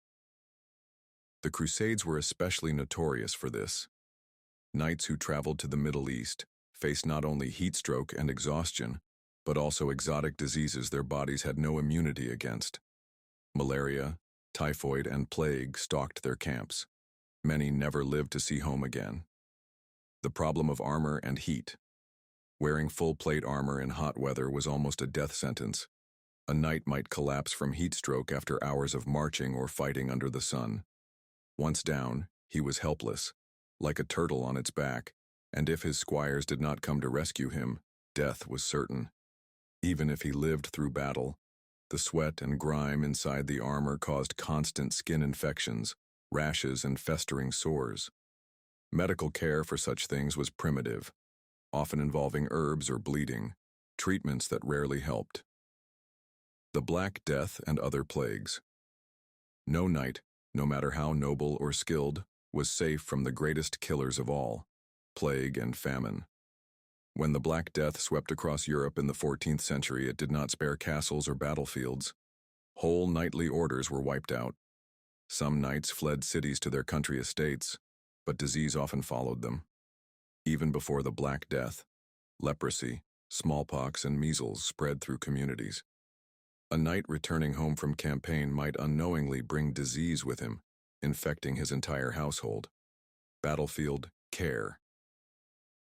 The Crusades were especially notorious for this. Knights who traveled to the Middle East faced not only heat stroke and exhaustion, but also exotic diseases their bodies had no immunity against. Malaria, typhoid, and plague stalked their camps. Many never lived to see home again. The problem of armor and heat. Wearing full-plate armor in hot weather was almost a death sentence. A knight might collapse from heat stroke after hours of marching or fighting under the sun. Once down, he was helpless, like a turtle on its back, and if his squires did not come to rescue him, death was certain. Even if he lived through battle, the sweat and grime inside the armor caused constant skin infections, rashes, and festering sores. Medical care for such things was primitive, often involving herbs or bleeding, treatments that rarely helped. The Black Death and other plagues. No knight, no matter how noble or skilled, was safe from the greatest killers of all, plague and famine. When the Black Death swept across Europe in the 14th century, it did not spare castles or battlefields. Whole knightly orders were wiped out. Some knights fled cities to their country estates, but disease often followed them. Even before the Black Death, leprosy, smallpox, and measles spread through communities. A knight returning home from campaign might unknowingly bring disease with him, infecting his entire household. Battlefield care.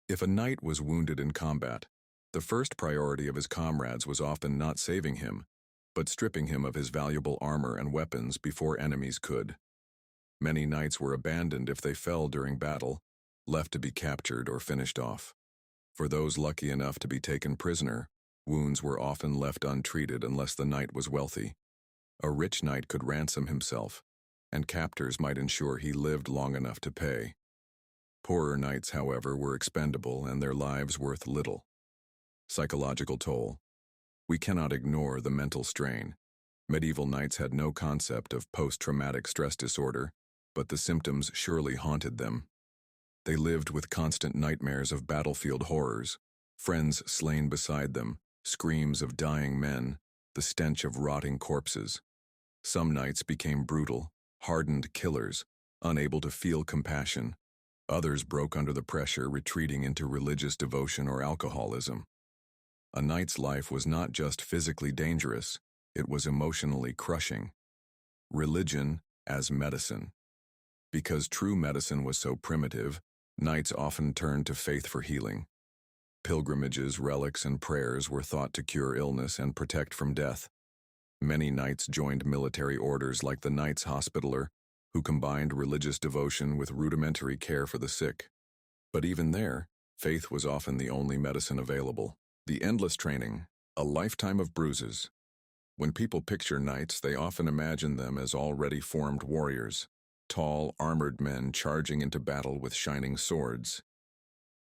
If a knight was wounded in combat, the first priority of his comrades was often not saving him, but stripping him of his valuable armor and weapons before enemies could. Many knights were abandoned if they fell during battle, left to be captured or finished off. For those lucky enough to be taken prisoner, wounds were often left untreated unless the knight was wealthy. A rich knight could ransom himself, and captors might ensure he lived long enough to pay. Poorer knights, however, were expendable and their lives worth little. Psychological toll. We cannot ignore the mental strain. Medieval knights had no concept of post-traumatic stress disorder, but the symptoms surely haunted them. They lived with constant nightmares of battlefield horrors, friends slain beside them, screams of dying men, the stench of rotting corpses. Some knights became brutal, hardened killers, unable to feel compassion. Others broke under the pressure, retreating into religious devotion or alcoholism. A knight's life was not just physically dangerous, it was emotionally crushing. Religion as medicine. Because true medicine was so primitive, knights often turned to faith for healing. Pilgrimages, relics, and prayers were thought to cure illness and protect from death. Many knights joined military orders like the Knights Hospitaller, who combined religious devotion with rudimentary care for the sick. But even there, faith was often the only medicine available. The endless training, a lifetime of bruises. When people picture knights, they often imagine them as already formed warriors, tall, armored men charging into battle with shining swords.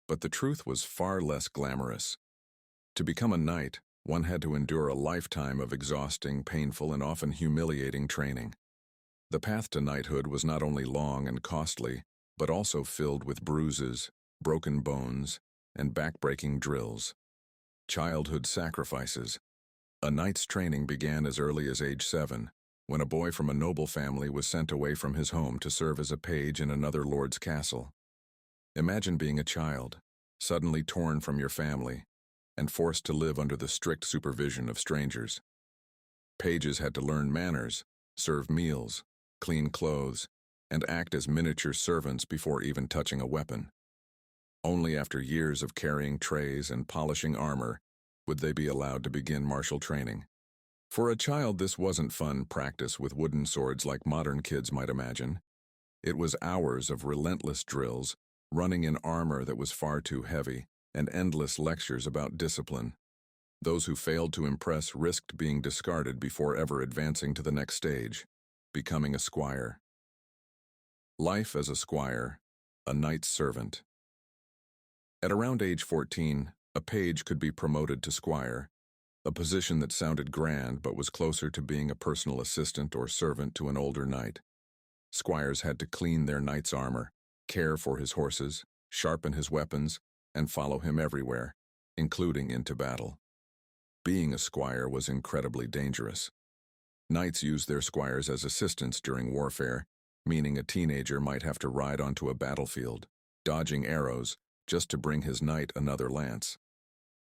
But the truth was far less glamorous. To become a knight, one had to endure a lifetime of exhausting, painful, and often humiliating training. The path to knighthood was not only long and costly, but also filled with bruises, broken bones, and back-breaking drills. Childhood sacrifices. A knight's training began as early as age 7, when a boy from a noble family was sent away from his home to serve as a page in another lord's castle. Imagine being a child, suddenly torn from your family, and forced to live under the strict supervision of strangers. Pages had to learn manners, serve meals, clean clothes, and act as miniature servants before even touching a weapon. Only after years of carrying trays and polishing armor would they be allowed to begin martial training. For a child, this wasn't fun practice with wooden swords like modern kids might imagine. It was hours of relentless drills, running in armor that was far too heavy, and endless lectures about discipline. Those who failed to impress risked being discarded before ever advancing to the next stage, becoming a squire. Life as a squire, a knight's servant. At around age 14, a page could be promoted to squire, a position that sounded grand but was closer to being a personal assistant or servant to an older knight. Squires had to clean their knight's armor, care for his horses, sharpen his weapons, and follow him everywhere, including into battle. Being a squire was incredibly dangerous. Knights used their squires as assistants during warfare, meaning a teenager might have to ride onto a battlefield, dodging arrows, just to bring his knight another lance.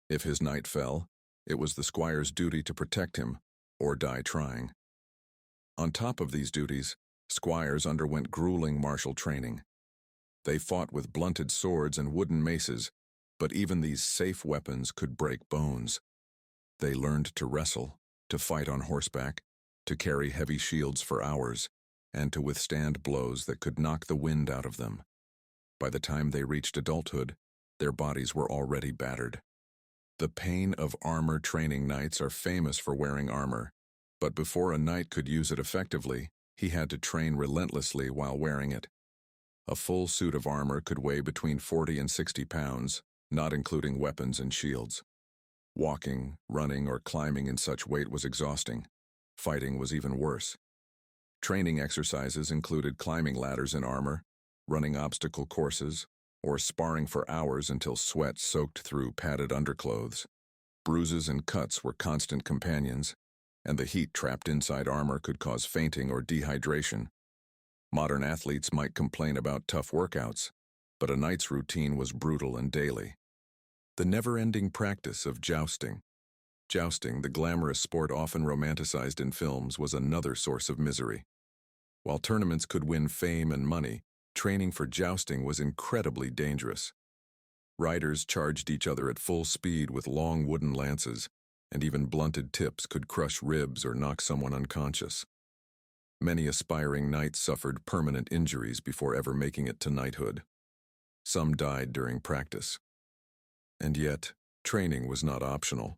If his knight fell, it was the squire's duty to protect him, or die trying. On top of these duties, squires underwent grueling martial training. They fought with blunted swords and wooden maces, but even these safe weapons could break bones. They learned to wrestle, to fight on horseback, to carry heavy shields for hours, and to withstand blows that could knock the wind out of them. By the time they reached adulthood, their bodies were already battered. The pain of armor training knights are famous for wearing armor, but before a knight could use it effectively, he had to train relentlessly while wearing it. A full suit of armor could weigh between 40 and 60 pounds, not including weapons and shields. Walking, running, or climbing in such weight was exhausting. Fighting was even worse. Training exercises included climbing ladders in armor, running obstacle courses, or sparring for hours until sweat soaked through padded underclothes. Bruises and cuts were constant companions, and the heat trapped inside armor could cause fainting or dehydration. Modern athletes might complain about tough workouts, but a knight's routine was brutal and daily. The never-ending practice of jousting. Jousting, the glamorous sport often romanticized in films, was another source of misery. While tournaments could win fame and money, training for jousting was incredibly dangerous. Riders charged each other at full speed with long wooden lances, and even blunted tips could crush ribs or knock someone unconscious. Many aspiring knights suffered permanent injuries before ever making it to knighthood. Some died during practice. And yet, training was not optional.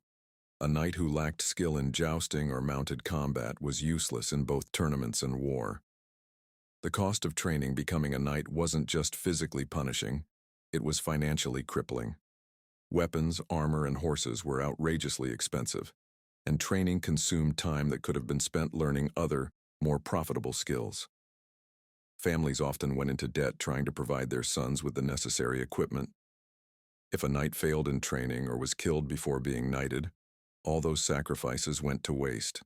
A knight who lacked skill in jousting or mounted combat was useless in both tournaments and war. The cost of training becoming a knight wasn't just physically punishing, it was financially crippling. Weapons, armor, and horses were outrageously expensive, and training consumed time that could have been spent learning other, more profitable skills. Families often went into debt trying to provide their sons with the necessary equipment. If a knight failed in training or was killed before being knighted, all those sacrifices went to waste.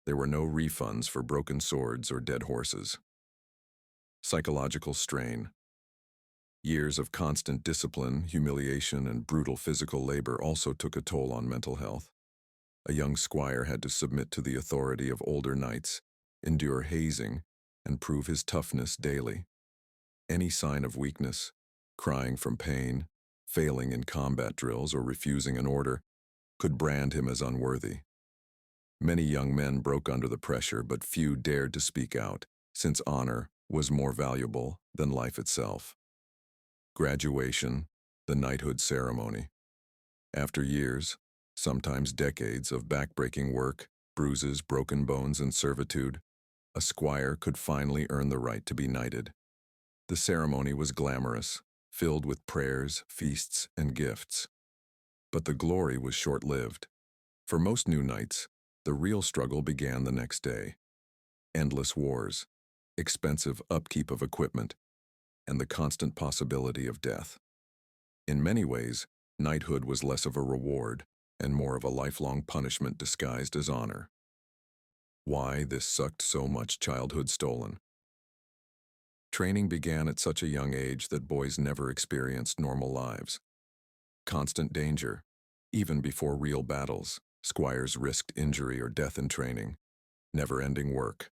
There were no refunds for broken swords or dead horses. Psychological strain. Years of constant discipline, humiliation, and brutal physical labor also took a toll on mental health. A young squire had to submit to the authority of older knights, endure hazing, and prove his toughness daily. Any sign of weakness, crying from pain, failing in combat drills, or refusing an order, could brand him as unworthy. Many young men broke under the pressure, but few dared to speak out, since honor was more valuable than life itself. Graduation, the knighthood ceremony. After years, sometimes decades of backbreaking work, bruises, broken bones, and servitude, a squire could finally earn the right to be knighted. The ceremony was glamorous, filled with prayers, feasts, and gifts. But the glory was short-lived. For most new knights, the real struggle began the next day. Endless wars, expensive upkeep of equipment, and the constant possibility of death. In many ways, knighthood was less of a reward and more of a lifelong punishment disguised as honor. Why this sucked so much childhood stolen? Training began at such a young age that boys never experienced normal lives. Constant danger. Even before real battles, squires risked injury or death in training. Never-ending work.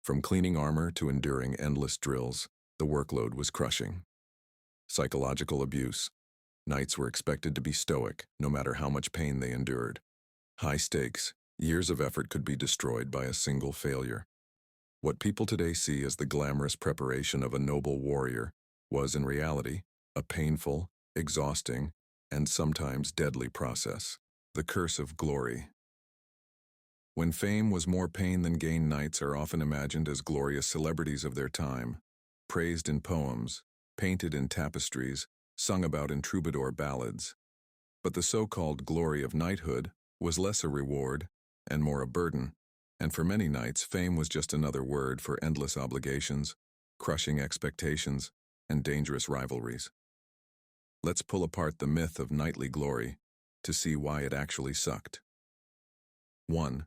From cleaning armor to enduring endless drills, the workload was crushing. Psychological abuse. Knights were expected to be stoic, no matter how much pain they endured. High stakes. Years of effort could be destroyed by a single failure. What people today see as the glamorous preparation of a noble warrior was, in reality, a painful, exhausting, and sometimes deadly process. The curse of glory. When fame was more pain than gain, knights are often imagined as glorious celebrities of their time, praised in poems, painted in tapestries, sung about in troubadour ballads. But the so-called glory of knighthood was less a reward and more a burden, and for many knights, fame was just another word for endless obligations, crushing expectations, and dangerous rivalries. Let's pull apart the myth of knightly glory to see why it actually sucked. 1.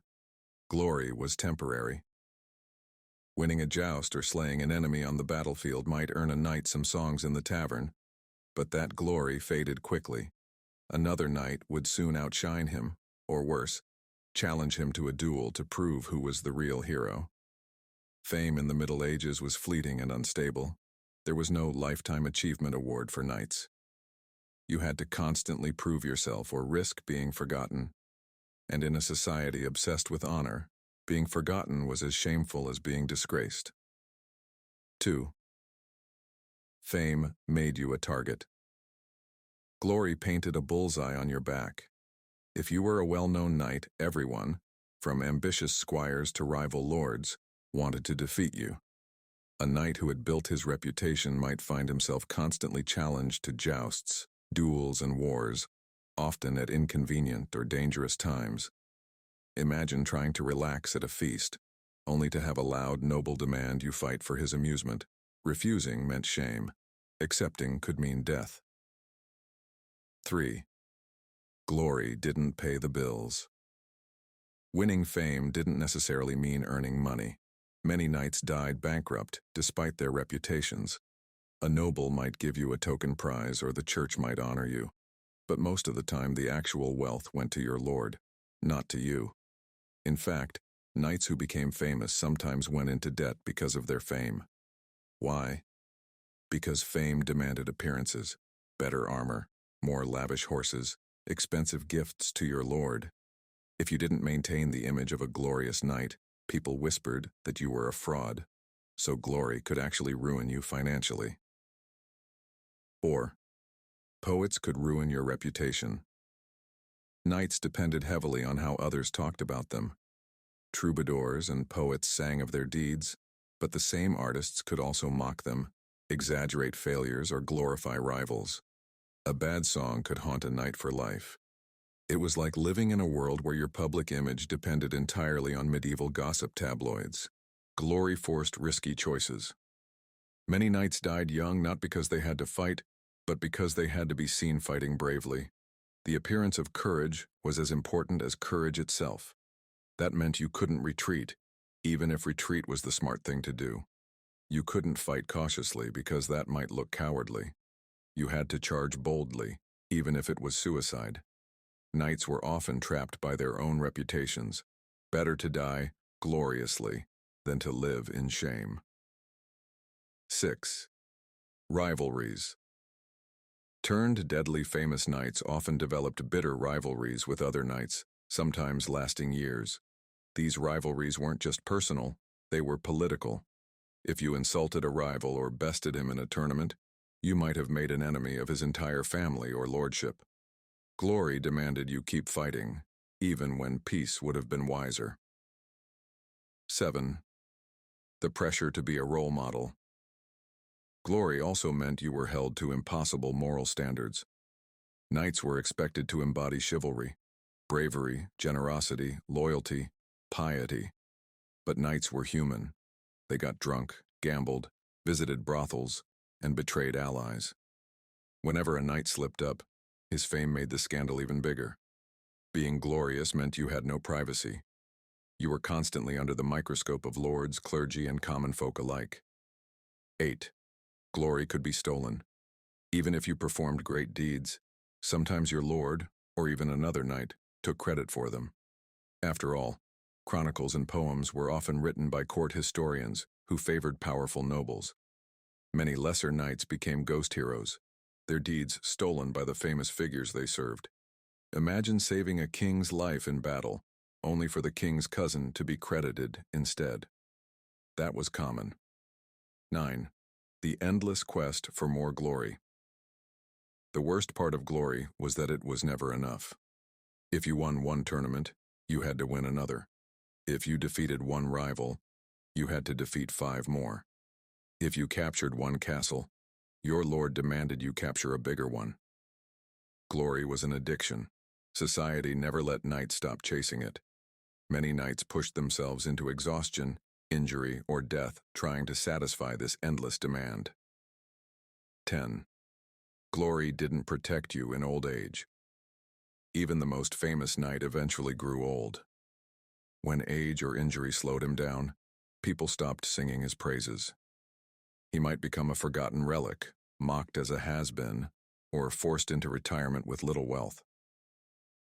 Glory was temporary. Winning a joust or slaying an enemy on the battlefield might earn a knight some songs in the tavern, but that glory faded quickly. Another knight would soon outshine him, or worse, challenge him to a duel to prove who was the real hero. Fame in the Middle Ages was fleeting and unstable. There was no lifetime achievement award for knights. You had to constantly prove yourself or risk being forgotten. And in a society obsessed with honor, being forgotten was as shameful as being disgraced. 2. Fame made you a target. Glory painted a bullseye on your back. If you were a well-known knight, everyone, from ambitious squires to rival lords, wanted to defeat you. A knight who had built his reputation might find himself constantly challenged to jousts, duels, and wars, often at inconvenient or dangerous times. Imagine trying to relax at a feast, only to have a loud, noble demand you fight for his amusement. Refusing meant shame. Accepting could mean death. 3. Glory didn't pay the bills. Winning fame didn't necessarily mean earning money. Many knights died bankrupt despite their reputations. A noble might give you a token prize or the church might honor you, but most of the time the actual wealth went to your lord, not to you. In fact, knights who became famous sometimes went into debt because of their fame. Why? Because fame demanded appearances, better armor, more lavish horses, expensive gifts to your lord. If you didn't maintain the image of a glorious knight, people whispered that you were a fraud, so glory could actually ruin you financially. 4. Poets could ruin your reputation. Knights depended heavily on how others talked about them. Troubadours and poets sang of their deeds, but the same artists could also mock them, exaggerate failures, or glorify rivals. A bad song could haunt a knight for life. It was like living in a world where your public image depended entirely on medieval gossip tabloids. Glory forced risky choices. Many knights died young not because they had to fight, but because they had to be seen fighting bravely. The appearance of courage was as important as courage itself. That meant you couldn't retreat, even if retreat was the smart thing to do. You couldn't fight cautiously because that might look cowardly. You had to charge boldly, even if it was suicide. Knights were often trapped by their own reputations. Better to die gloriously than to live in shame. 6. Rivalries. Turned deadly famous knights often developed bitter rivalries with other knights, sometimes lasting years. These rivalries weren't just personal, they were political. If you insulted a rival or bested him in a tournament, you might have made an enemy of his entire family or lordship. Glory demanded you keep fighting, even when peace would have been wiser. 7. The pressure to be a role model. Glory also meant you were held to impossible moral standards. Knights were expected to embody chivalry, bravery, generosity, loyalty, piety. But knights were human. They got drunk, gambled, visited brothels, and betrayed allies. Whenever a knight slipped up, his fame made the scandal even bigger. Being glorious meant you had no privacy. You were constantly under the microscope of lords, clergy, and common folk alike. 8. Glory could be stolen. Even if you performed great deeds, sometimes your lord, or even another knight, took credit for them. After all, chronicles and poems were often written by court historians who favored powerful nobles. Many lesser knights became ghost heroes, their deeds stolen by the famous figures they served. Imagine saving a king's life in battle, only for the king's cousin to be credited instead. That was common. 9. The endless quest for more glory. The worst part of glory was that it was never enough. If you won one tournament, you had to win another. If you defeated one rival, you had to defeat 5 more. If you captured one castle, your lord demanded you capture a bigger one. Glory was an addiction. Society never let knights stop chasing it. Many knights pushed themselves into exhaustion, injury, or death trying to satisfy this endless demand. 10. Glory didn't protect you in old age. Even the most famous knight eventually grew old. When age or injury slowed him down, people stopped singing his praises. He might become a forgotten relic, mocked as a has-been, or forced into retirement with little wealth.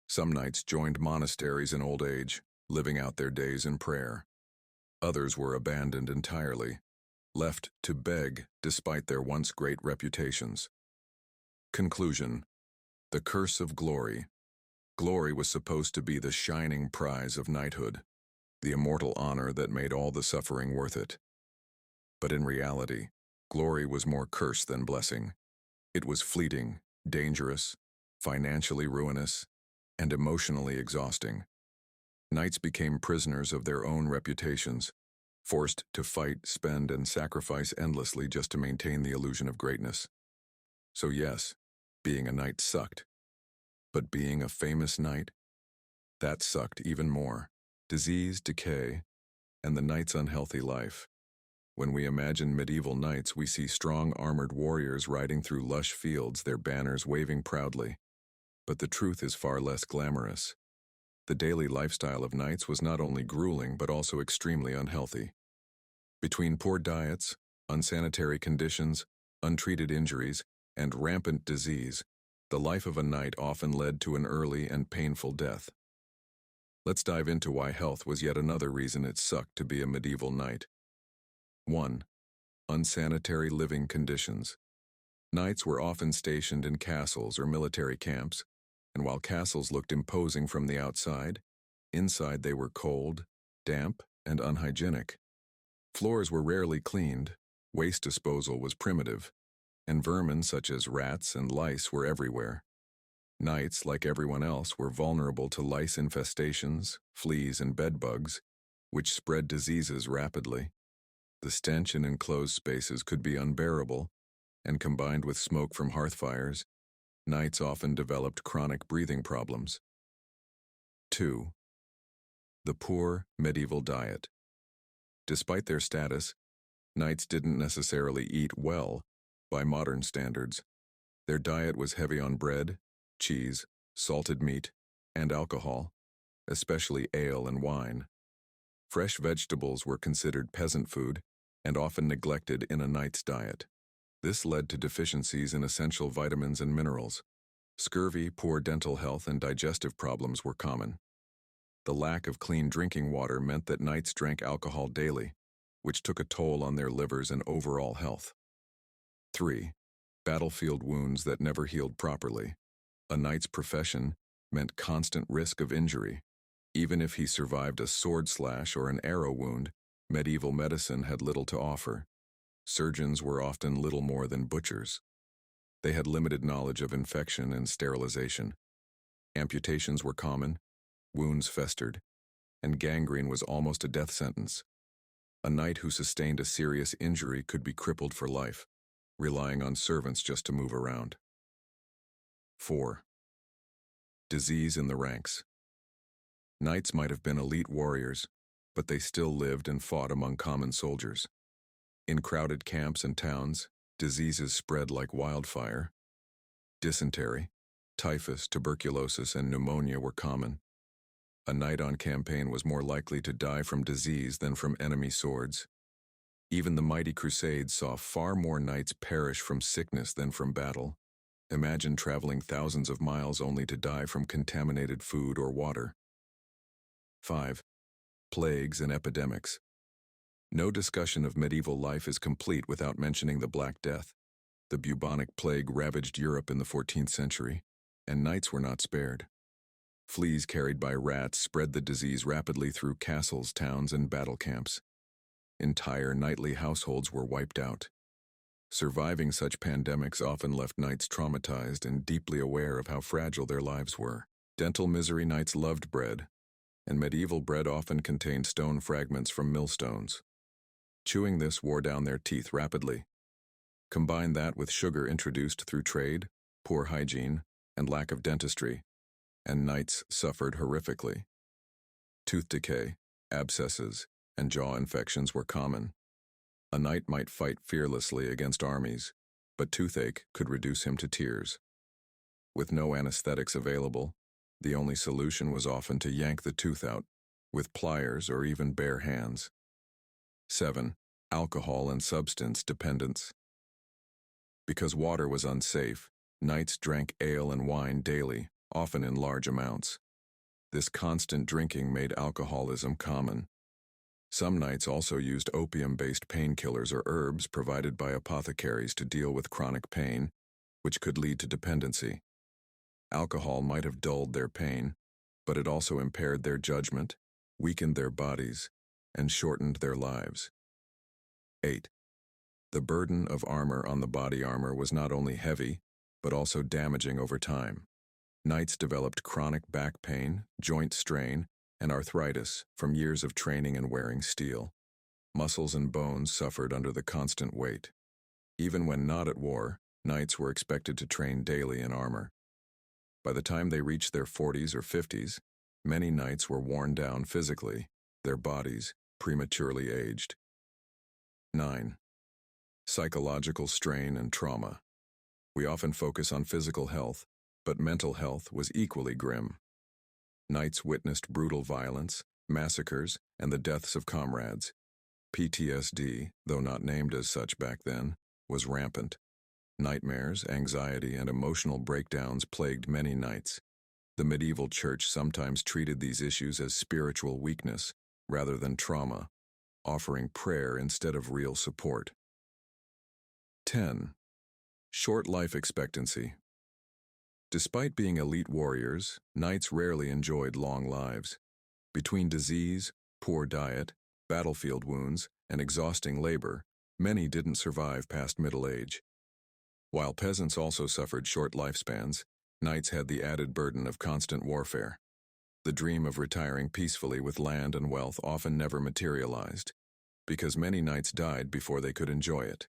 Some knights joined monasteries in old age, living out their days in prayer. Others were abandoned entirely, left to beg despite their once great reputations. Conclusion: the curse of glory. Glory was supposed to be the shining prize of knighthood, the immortal honor that made all the suffering worth it. But in reality, glory was more curse than blessing. It was fleeting, dangerous, financially ruinous, and emotionally exhausting. Knights became prisoners of their own reputations, forced to fight, spend, and sacrifice endlessly just to maintain the illusion of greatness. So yes, being a knight sucked. But being a famous knight? That sucked even more. Disease, decay, and the knight's unhealthy life. When we imagine medieval knights, we see strong armored warriors riding through lush fields, their banners waving proudly. But the truth is far less glamorous. The daily lifestyle of knights was not only grueling but also extremely unhealthy. Between poor diets, unsanitary conditions, untreated injuries, and rampant disease, the life of a knight often led to an early and painful death. Let's dive into why health was yet another reason it sucked to be a medieval knight. 1. Unsanitary living conditions. Knights were often stationed in castles or military camps, and while castles looked imposing from the outside, inside they were cold, damp, and unhygienic. Floors were rarely cleaned, waste disposal was primitive, and vermin such as rats and lice were everywhere. Knights, like everyone else, were vulnerable to lice infestations, fleas, and bedbugs, which spread diseases rapidly. The stench in enclosed spaces could be unbearable, and combined with smoke from hearth fires, knights often developed chronic breathing problems. 2. The poor medieval diet. Despite their status, knights didn't necessarily eat well by modern standards. Their diet was heavy on bread, cheese, salted meat, and alcohol, especially ale and wine. Fresh vegetables were considered peasant food, and often neglected in a knight's diet. This led to deficiencies in essential vitamins and minerals. Scurvy, poor dental health, and digestive problems were common. The lack of clean drinking water meant that knights drank alcohol daily, which took a toll on their livers and overall health. 3. Battlefield wounds that never healed properly. A knight's profession meant constant risk of injury. Even if he survived a sword slash or an arrow wound, medieval medicine had little to offer. Surgeons were often little more than butchers. They had limited knowledge of infection and sterilization. Amputations were common, wounds festered, and gangrene was almost a death sentence. A knight who sustained a serious injury could be crippled for life, relying on servants just to move around. 4. Disease in the ranks. Knights might have been elite warriors, but they still lived and fought among common soldiers. In crowded camps and towns, diseases spread like wildfire. Dysentery, typhus, tuberculosis, and pneumonia were common. A knight on campaign was more likely to die from disease than from enemy swords. Even the mighty crusades saw far more knights perish from sickness than from battle. Imagine traveling thousands of miles only to die from contaminated food or water. 5. Plagues and epidemics. No discussion of medieval life is complete without mentioning the Black Death. The bubonic plague ravaged Europe in the 14th century, and knights were not spared. Fleas carried by rats spread the disease rapidly through castles, towns, and battle camps. Entire knightly households were wiped out. Surviving such pandemics often left knights traumatized and deeply aware of how fragile their lives were. Dental misery. Knights loved bread, and medieval bread often contained stone fragments from millstones. Chewing this wore down their teeth rapidly. Combine that with sugar introduced through trade, poor hygiene, and lack of dentistry, and knights suffered horrifically. Tooth decay, abscesses, and jaw infections were common. A knight might fight fearlessly against armies, but toothache could reduce him to tears. With no anesthetics available, the only solution was often to yank the tooth out, with pliers or even bare hands. 7. Alcohol and substance dependence. Because water was unsafe, knights drank ale and wine daily, often in large amounts. This constant drinking made alcoholism common. Some knights also used opium-based painkillers or herbs provided by apothecaries to deal with chronic pain, which could lead to dependency. Alcohol might have dulled their pain, but it also impaired their judgment, weakened their bodies, and shortened their lives. 8. The burden of armor on the body armor was not only heavy, but also damaging over time. Knights developed chronic back pain, joint strain, and arthritis from years of training and wearing steel. Muscles and bones suffered under the constant weight. Even when not at war, knights were expected to train daily in armor. By the time they reached their 40s or 50s, many knights were worn down physically, their bodies prematurely aged. 9. Psychological strain and trauma. We often focus on physical health, but mental health was equally grim. Knights witnessed brutal violence, massacres, and the deaths of comrades. PTSD, though not named as such back then, was rampant. Nightmares, anxiety, and emotional breakdowns plagued many knights. The medieval church sometimes treated these issues as spiritual weakness rather than trauma, offering prayer instead of real support. 10. Short life expectancy. Despite being elite warriors, knights rarely enjoyed long lives. Between disease, poor diet, battlefield wounds, and exhausting labor, many didn't survive past middle age. While peasants also suffered short lifespans, knights had the added burden of constant warfare. The dream of retiring peacefully with land and wealth often never materialized, because many knights died before they could enjoy it.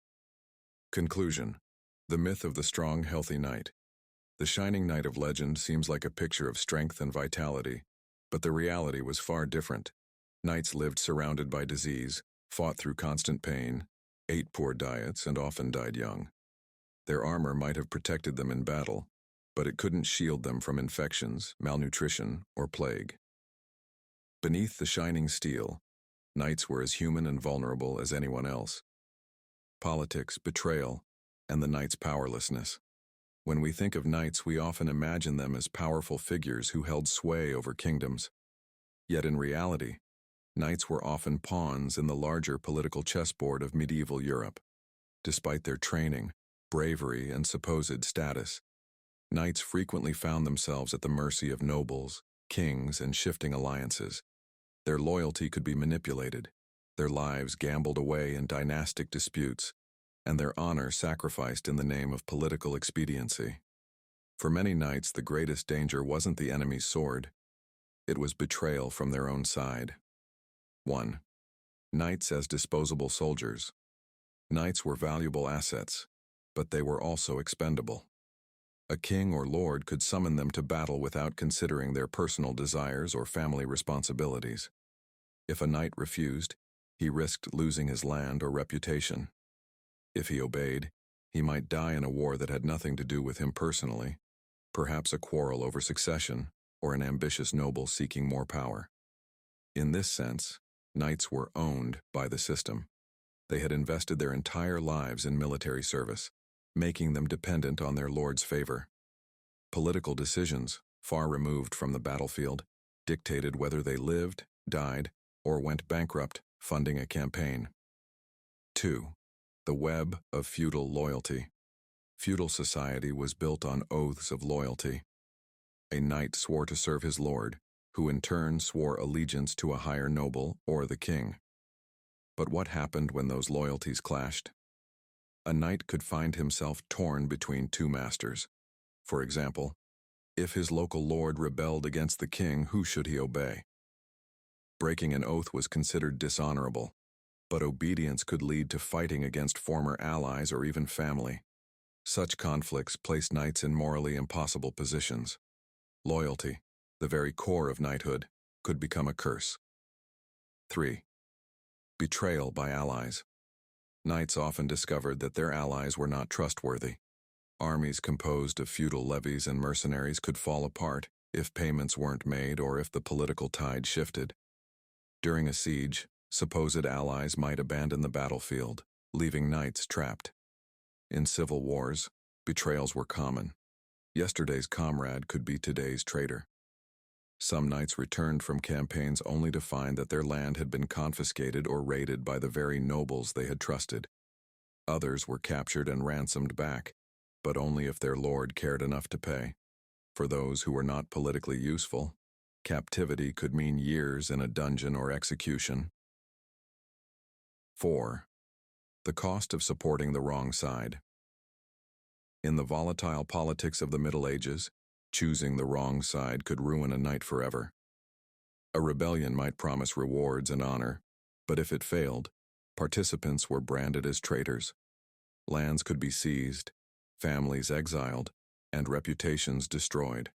Conclusion. The myth of the strong, healthy knight. The shining knight of legend seems like a picture of strength and vitality, but the reality was far different. Knights lived surrounded by disease, fought through constant pain, ate poor diets, and often died young. Their armor might have protected them in battle, but it couldn't shield them from infections, malnutrition, or plague. Beneath the shining steel, knights were as human and vulnerable as anyone else. politics, betrayal, and the knight's powerlessness. When we think of knights, we often imagine them as powerful figures who held sway over kingdoms. Yet in reality, knights were often pawns in the larger political chessboard of medieval Europe. Despite their training, bravery, and supposed status, knights frequently found themselves at the mercy of nobles, kings, and shifting alliances. Their loyalty could be manipulated, their lives gambled away in dynastic disputes, and their honor sacrificed in the name of political expediency. For many knights, the greatest danger wasn't the enemy's sword. It was betrayal from their own side. 1. Knights as disposable soldiers. Knights were valuable assets, but they were also expendable. A king or lord could summon them to battle without considering their personal desires or family responsibilities. If a knight refused, he risked losing his land or reputation. If he obeyed, he might die in a war that had nothing to do with him personally, perhaps a quarrel over succession or an ambitious noble seeking more power. In this sense, knights were owned by the system. They had invested their entire lives in military service, making them dependent on their lord's favor. Political decisions, far removed from the battlefield, dictated whether they lived, died, or went bankrupt, funding a campaign. 2. The web of feudal loyalty. Feudal society was built on oaths of loyalty. A knight swore to serve his lord, who in turn swore allegiance to a higher noble or the king. But what happened when those loyalties clashed? A knight could find himself torn between two masters. For example, if his local lord rebelled against the king, who should he obey? Breaking an oath was considered dishonorable, but obedience could lead to fighting against former allies or even family. Such conflicts placed knights in morally impossible positions. Loyalty, the very core of knighthood, could become a curse. 3. Betrayal by allies. Knights often discovered that their allies were not trustworthy. Armies composed of feudal levies and mercenaries could fall apart if payments weren't made or if the political tide shifted. During a siege, supposed allies might abandon the battlefield, leaving knights trapped. In civil wars, betrayals were common. Yesterday's comrade could be today's traitor. Some knights returned from campaigns only to find that their land had been confiscated or raided by the very nobles they had trusted. Others were captured and ransomed back, but only if their lord cared enough to pay. For those who were not politically useful, captivity could mean years in a dungeon or execution. 4. The cost of supporting the wrong side. In the volatile politics of the Middle Ages, choosing the wrong side could ruin a knight forever. A rebellion might promise rewards and honor, but if it failed, participants were branded as traitors. Lands could be seized, families exiled, and reputations destroyed.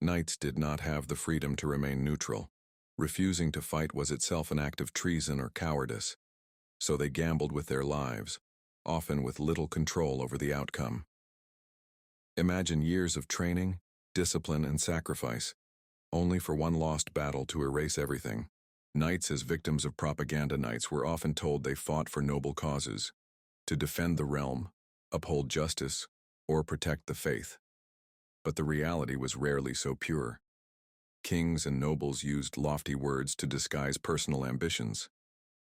Knights did not have the freedom to remain neutral. Refusing to fight was itself an act of treason or cowardice, so they gambled with their lives, often with little control over the outcome. Imagine years of training, discipline, and sacrifice, only for one lost battle to erase everything. Knights as victims of propaganda knights were often told they fought for noble causes, to defend the realm, uphold justice, or protect the faith. But the reality was rarely so pure. Kings and nobles used lofty words to disguise personal ambitions.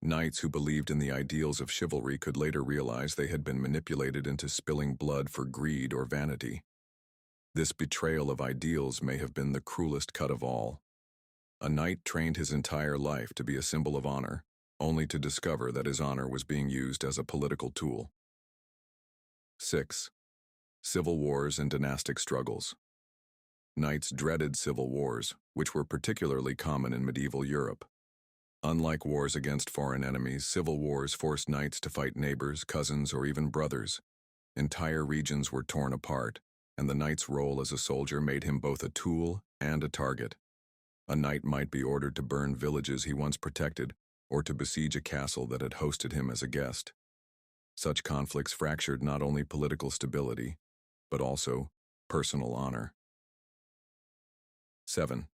Knights who believed in the ideals of chivalry could later realize they had been manipulated into spilling blood for greed or vanity. This betrayal of ideals may have been the cruelest cut of all. A knight trained his entire life to be a symbol of honor, only to discover that his honor was being used as a political tool. 6. Civil wars and dynastic struggles. Knights dreaded civil wars, which were particularly common in medieval Europe. Unlike wars against foreign enemies, civil wars forced knights to fight neighbors, cousins, or even brothers. Entire regions were torn apart, and the knight's role as a soldier made him both a tool and a target. A knight might be ordered to burn villages he once protected, or to besiege a castle that had hosted him as a guest. Such conflicts fractured not only political stability, but also personal honor. 7.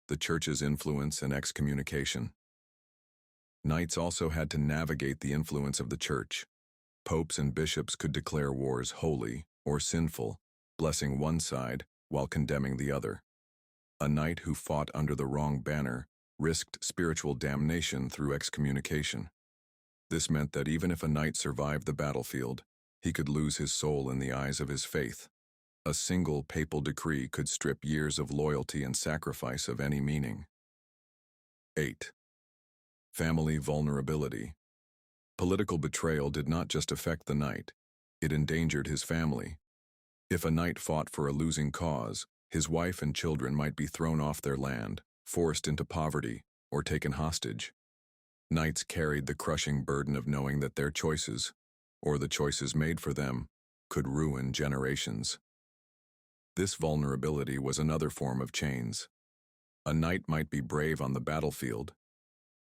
The Church's influence and excommunication. Knights also had to navigate the influence of the church. Popes and bishops could declare wars holy or sinful, blessing one side while condemning the other. A knight who fought under the wrong banner risked spiritual damnation through excommunication. This meant that even if a knight survived the battlefield, he could lose his soul in the eyes of his faith. A single papal decree could strip years of loyalty and sacrifice of any meaning. 8. Family vulnerability. Political betrayal did not just affect the knight, it endangered his family. If a knight fought for a losing cause, his wife and children might be thrown off their land, forced into poverty, or taken hostage. Knights carried the crushing burden of knowing that their choices, or the choices made for them, could ruin generations. This vulnerability was another form of chains. A knight might be brave on the battlefield,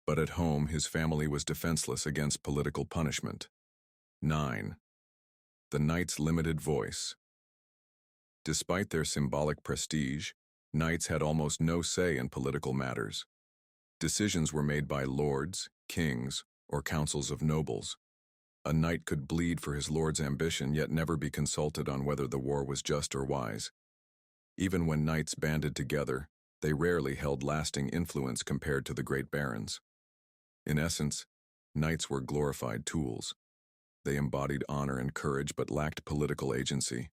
but at home his family was defenseless against political punishment. 9. The knight's limited voice. Despite their symbolic prestige, knights had almost no say in political matters. Decisions were made by lords, kings, or councils of nobles. A knight could bleed for his lord's ambition yet never be consulted on whether the war was just or wise. Even when knights banded together, they rarely held lasting influence compared to the great barons. In essence, knights were glorified tools. They embodied honor and courage but lacked political agency.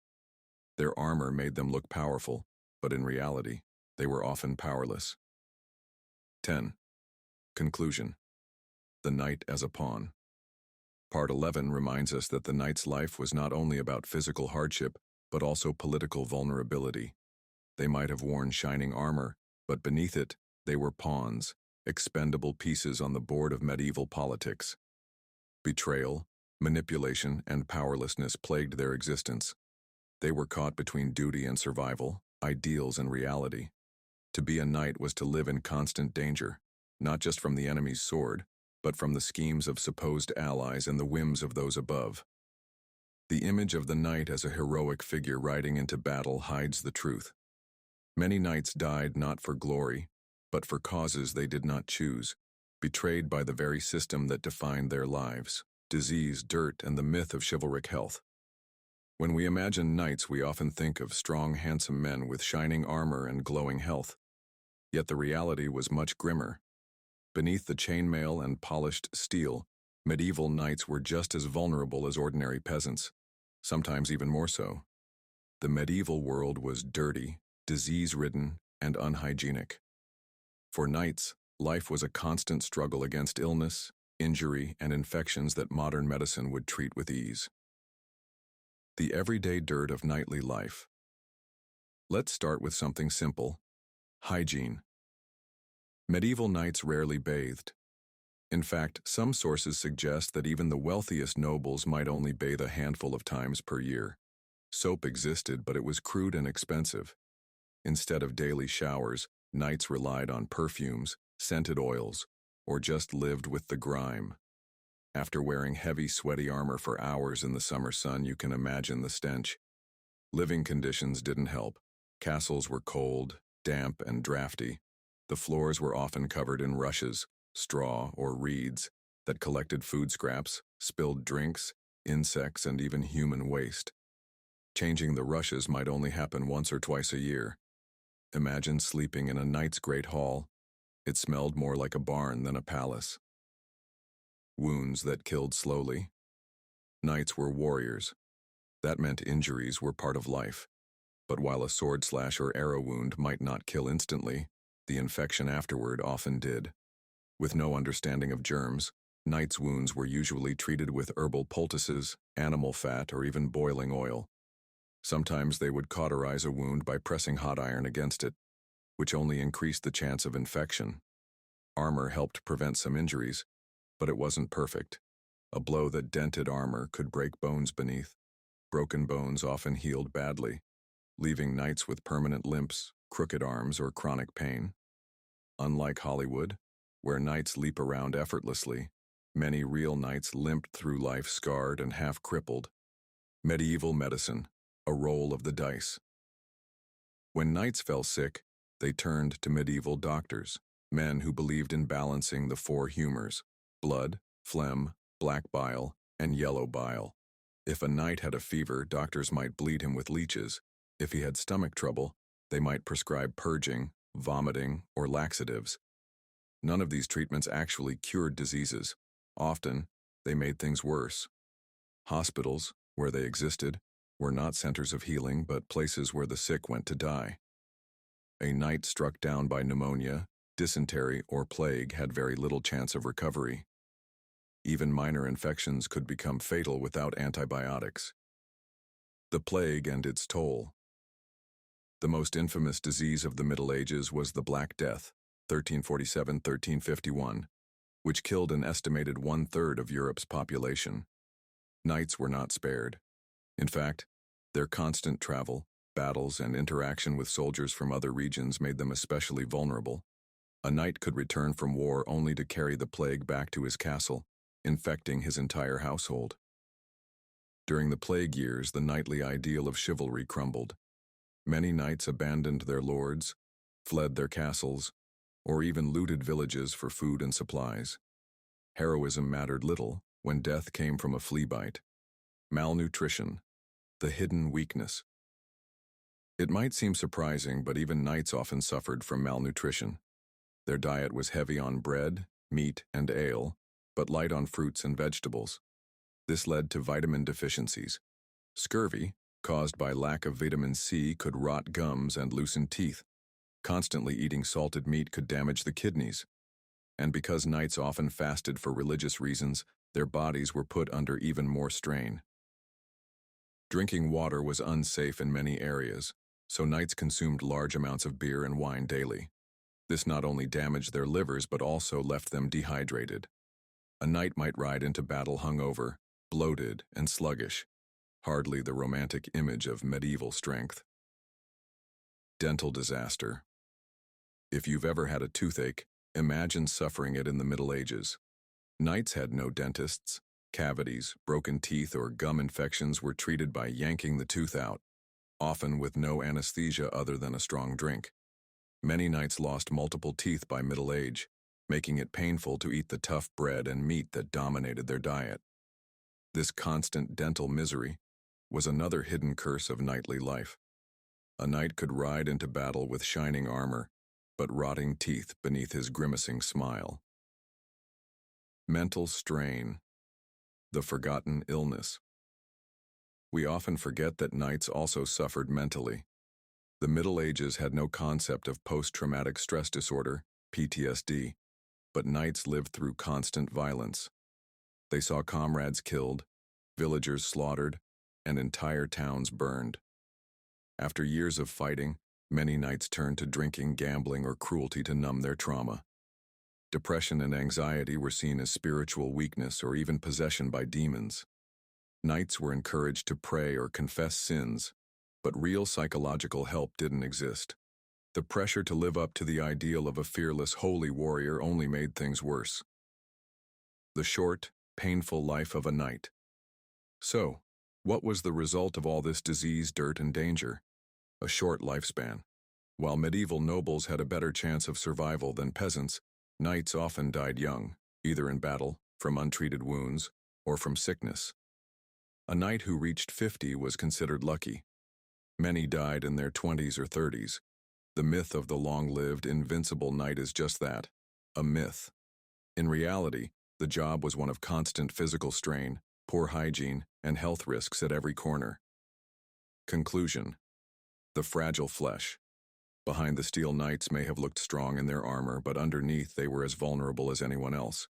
Their armor made them look powerful, but in reality, they were often powerless. 10. Conclusion. The knight as a pawn. Part 11 reminds us that the knight's life was not only about physical hardship, but also political vulnerability. They might have worn shining armor, but beneath it, they were pawns, expendable pieces on the board of medieval politics. Betrayal, manipulation, and powerlessness plagued their existence. They were caught between duty and survival, ideals and reality. To be a knight was to live in constant danger, not just from the enemy's sword, but from the schemes of supposed allies and the whims of those above. The image of the knight as a heroic figure riding into battle hides the truth. Many knights died not for glory, but for causes they did not choose, betrayed by the very system that defined their lives, disease, dirt, and the myth of chivalric health. When we imagine knights, we often think of strong, handsome men with shining armor and glowing health. Yet the reality was much grimmer. Beneath the chainmail and polished steel, medieval knights were just as vulnerable as ordinary peasants, sometimes even more so. The medieval world was dirty, disease-ridden, and unhygienic. For knights, life was a constant struggle against illness, injury, and infections that modern medicine would treat with ease. The everyday dirt of knightly life. Let's start with something simple: hygiene. Medieval knights rarely bathed. In fact, some sources suggest that even the wealthiest nobles might only bathe a handful of times per year. Soap existed, but it was crude and expensive. Instead of daily showers, knights relied on perfumes, scented oils, or just lived with the grime. After wearing heavy, sweaty armor for hours in the summer sun, you can imagine the stench. Living conditions didn't help. Castles were cold, damp, and drafty. The floors were often covered in rushes, straw, or reeds that collected food scraps, spilled drinks, insects, and even human waste. Changing the rushes might only happen once or twice a year. Imagine sleeping in a knight's great hall. It smelled more like a barn than a palace. Wounds that killed slowly. Knights were warriors. That meant injuries were part of life. But while a sword slash or arrow wound might not kill instantly, the infection afterward often did. With no understanding of germs, knights' wounds were usually treated with herbal poultices, animal fat, or even boiling oil. Sometimes they would cauterize a wound by pressing hot iron against it, which only increased the chance of infection. Armor helped prevent some injuries, but it wasn't perfect. A blow that dented armor could break bones beneath. Broken bones often healed badly, leaving knights with permanent limps, crooked arms, or chronic pain. Unlike Hollywood, where knights leap around effortlessly, many real knights limped through life scarred and half-crippled. Medieval medicine, a roll of the dice. When knights fell sick, they turned to medieval doctors, men who believed in balancing the four humors: blood, phlegm, black bile, and yellow bile. If a knight had a fever, doctors might bleed him with leeches. If he had stomach trouble, they might prescribe purging, vomiting, or laxatives. None of these treatments actually cured diseases. Often, they made things worse. Hospitals, where they existed, were not centers of healing but places where the sick went to die. A knight struck down by pneumonia, dysentery, or plague had very little chance of recovery. Even minor infections could become fatal without antibiotics. The plague and its toll. The most infamous disease of the Middle Ages was the Black Death, 1347–1351, which killed an estimated 1/3 of Europe's population. Knights were not spared. In fact, their constant travel, battles, and interaction with soldiers from other regions made them especially vulnerable. A knight could return from war only to carry the plague back to his castle, infecting his entire household. During the plague years, the knightly ideal of chivalry crumbled. Many knights abandoned their lords, fled their castles, or even looted villages for food and supplies. Heroism mattered little when death came from a flea bite. Malnutrition, the hidden weakness. It might seem surprising, but even knights often suffered from malnutrition. Their diet was heavy on bread, meat, and ale, but light on fruits and vegetables. This led to vitamin deficiencies. Scurvy, caused by lack of vitamin C, could rot gums and loosen teeth. Constantly eating salted meat could damage the kidneys. And because knights often fasted for religious reasons, their bodies were put under even more strain. Drinking water was unsafe in many areas, so knights consumed large amounts of beer and wine daily. This not only damaged their livers but also left them dehydrated. A knight might ride into battle hungover, bloated, and sluggish, hardly the romantic image of medieval strength. Dental disaster. If you've ever had a toothache, imagine suffering it in the Middle Ages. Knights had no dentists. Cavities, broken teeth, or gum infections were treated by yanking the tooth out, often with no anesthesia other than a strong drink. Many knights lost multiple teeth by middle age, making it painful to eat the tough bread and meat that dominated their diet. This constant dental misery was another hidden curse of knightly life. A knight could ride into battle with shining armor, but rotting teeth beneath his grimacing smile. Mental strain. The forgotten illness. We often forget that knights also suffered mentally. The Middle Ages had no concept of post-traumatic stress disorder, PTSD, but knights lived through constant violence. They saw comrades killed, villagers slaughtered, and entire towns burned. After years of fighting, many knights turned to drinking, gambling, or cruelty to numb their trauma. Depression and anxiety were seen as spiritual weakness or even possession by demons. Knights were encouraged to pray or confess sins, but real psychological help didn't exist. The pressure to live up to the ideal of a fearless, holy warrior only made things worse. The short, painful life of a knight. So, what was the result of all this disease, dirt, and danger? A short lifespan. While medieval nobles had a better chance of survival than peasants, knights often died young, either in battle, from untreated wounds, or from sickness. A knight who reached 50 was considered lucky. Many died in their 20s or 30s. The myth of the long-lived, invincible knight is just that, a myth. In reality, the job was one of constant physical strain, poor hygiene, and health risks at every corner. Conclusion. The fragile flesh. Behind the steel knights may have looked strong in their armor, but underneath they were as vulnerable as anyone else.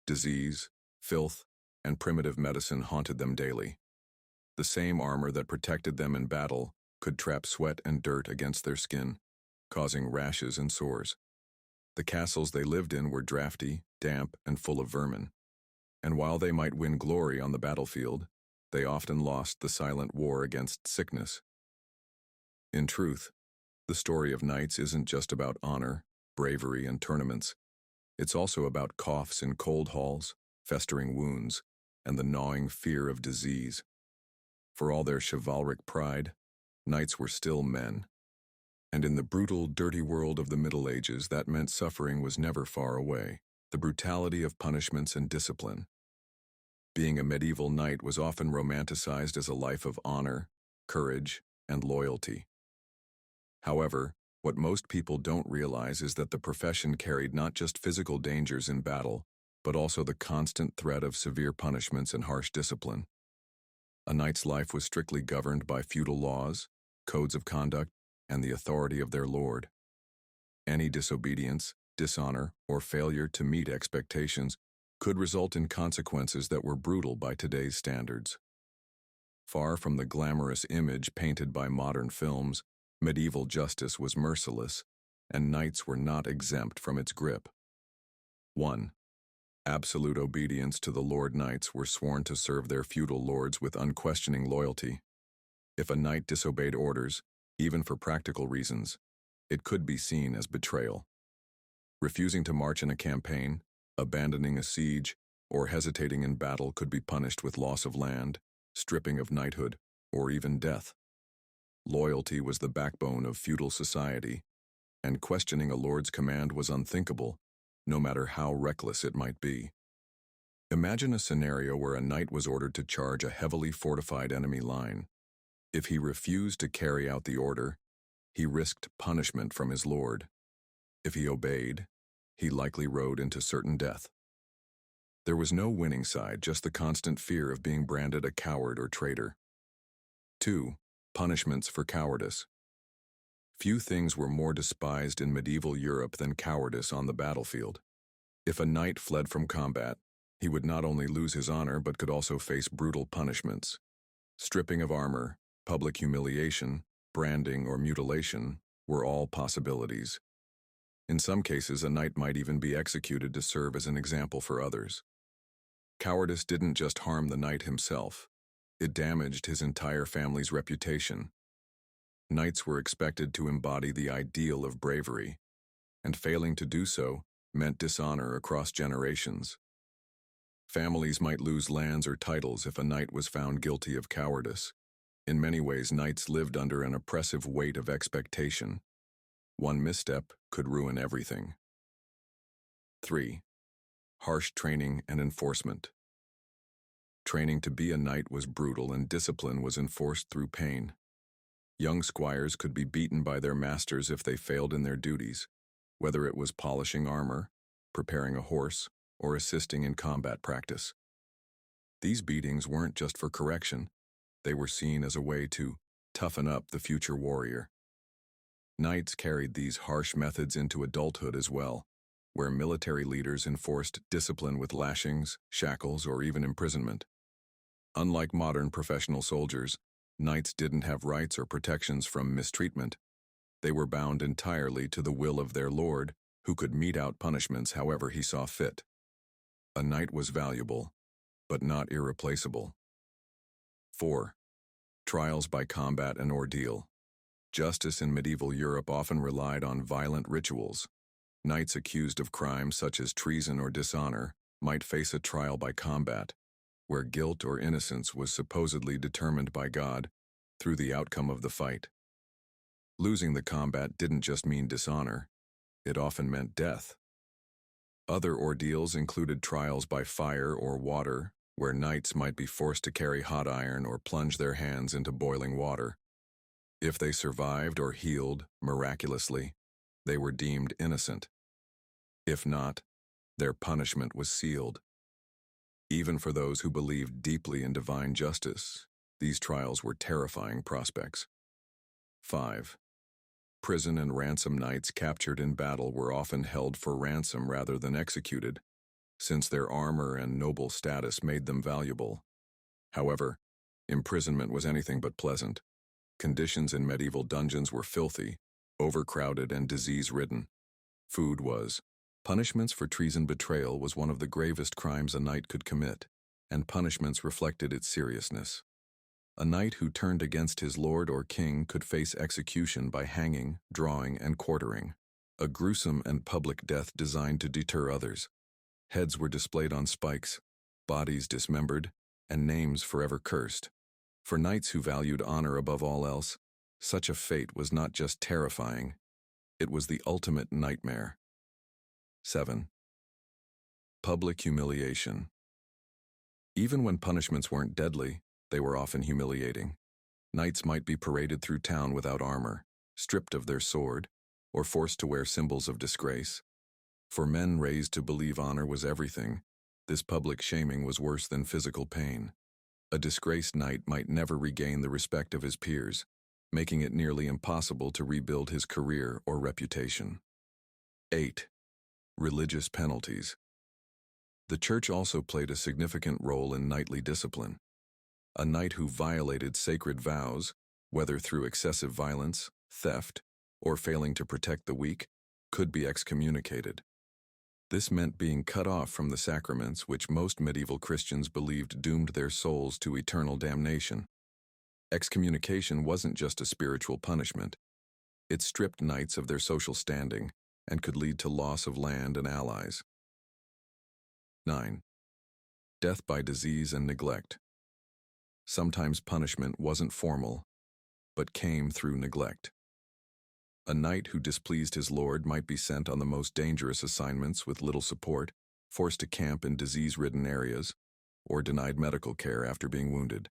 Disease, filth, and primitive medicine haunted them daily. The same armor that protected them in battle could trap sweat and dirt against their skin, causing rashes and sores. The castles they lived in were drafty, damp, and full of vermin. And while they might win glory on the battlefield, they often lost the silent war against sickness. In truth, the story of knights isn't just about honor, bravery, and tournaments. It's also about coughs in cold halls, festering wounds, and the gnawing fear of disease. For all their chivalric pride, knights were still men. And in the brutal, dirty world of the Middle Ages, that meant suffering was never far away. The brutality of punishments and discipline. Being a medieval knight was often romanticized as a life of honor, courage, and loyalty. However, what most people don't realize is that the profession carried not just physical dangers in battle, but also the constant threat of severe punishments and harsh discipline. A knight's life was strictly governed by feudal laws, codes of conduct, and the authority of their lord. Any disobedience, dishonor, or failure to meet expectations could result in consequences that were brutal by today's standards. Far from the glamorous image painted by modern films, medieval justice was merciless, and knights were not exempt from its grip. 1. Absolute obedience to the lord. Knights were sworn to serve their feudal lords with unquestioning loyalty. If a knight disobeyed orders, even for practical reasons, it could be seen as betrayal. Refusing to march in a campaign, abandoning a siege, or hesitating in battle could be punished with loss of land, stripping of knighthood, or even death. Loyalty was the backbone of feudal society, and questioning a lord's command was unthinkable, no matter how reckless it might be. Imagine a scenario where a knight was ordered to charge a heavily fortified enemy line. If he refused to carry out the order, he risked punishment from his lord. If he obeyed, he likely rode into certain death. There was no winning side, just the constant fear of being branded a coward or traitor. 2. Punishments for cowardice. Few things were more despised in medieval Europe than cowardice on the battlefield. If a knight fled from combat, he would not only lose his honor but could also face brutal punishments. Stripping of armor, public humiliation, branding, or mutilation were all possibilities. In some cases, a knight might even be executed to serve as an example for others. Cowardice didn't just harm the knight himself, it damaged his entire family's reputation. Knights were expected to embody the ideal of bravery, and failing to do so meant dishonor across generations. Families might lose lands or titles if a knight was found guilty of cowardice. In many ways, knights lived under an oppressive weight of expectation. One misstep could ruin everything. 3. Harsh training and enforcement. Training to be a knight was brutal, and discipline was enforced through pain. Young squires could be beaten by their masters if they failed in their duties, whether it was polishing armor, preparing a horse, or assisting in combat practice. These beatings weren't just for correction, they were seen as a way to toughen up the future warrior. Knights carried these harsh methods into adulthood as well, where military leaders enforced discipline with lashings, shackles, or even imprisonment. Unlike modern professional soldiers, knights didn't have rights or protections from mistreatment. They were bound entirely to the will of their lord, who could mete out punishments however he saw fit. A knight was valuable, but not irreplaceable. 4. Trials by combat and ordeal. Justice in medieval Europe often relied on violent rituals. Knights accused of crimes such as treason or dishonor might face a trial by combat, where guilt or innocence was supposedly determined by God through the outcome of the fight. Losing the combat didn't just mean dishonor, it often meant death. Other ordeals included trials by fire or water, where knights might be forced to carry hot iron or plunge their hands into boiling water. If they survived or healed miraculously, they were deemed innocent. If not, their punishment was sealed. Even for those who believed deeply in divine justice, these trials were terrifying prospects. 5. Prison and ransom. Knights captured in battle were often held for ransom rather than executed, since their armor and noble status made them valuable. However, imprisonment was anything but pleasant. Conditions in medieval dungeons were filthy, overcrowded, and disease-ridden. Food was. Punishments for treason. Betrayal was one of the gravest crimes a knight could commit, and punishments reflected its seriousness. A knight who turned against his lord or king could face execution by hanging, drawing, and quartering, a gruesome and public death designed to deter others. Heads were displayed on spikes, bodies dismembered, and names forever cursed. For knights who valued honor above all else, such a fate was not just terrifying, it was the ultimate nightmare. 7. Public humiliation. Even when punishments weren't deadly, they were often humiliating. Knights might be paraded through town without armor, stripped of their sword, or forced to wear symbols of disgrace. For men raised to believe honor was everything, this public shaming was worse than physical pain. A disgraced knight might never regain the respect of his peers, making it nearly impossible to rebuild his career or reputation. 8. Religious penalties. The church also played a significant role in knightly discipline. A knight who violated sacred vows, whether through excessive violence, theft, or failing to protect the weak, could be excommunicated. This meant being cut off from the sacraments which most medieval Christians believed doomed their souls to eternal damnation. Excommunication wasn't just a spiritual punishment. It stripped knights of their social standing and could lead to loss of land and allies. 9. Death by disease and neglect. Sometimes punishment wasn't formal, but came through neglect. A knight who displeased his lord might be sent on the most dangerous assignments with little support, forced to camp in disease-ridden areas, or denied medical care after being wounded.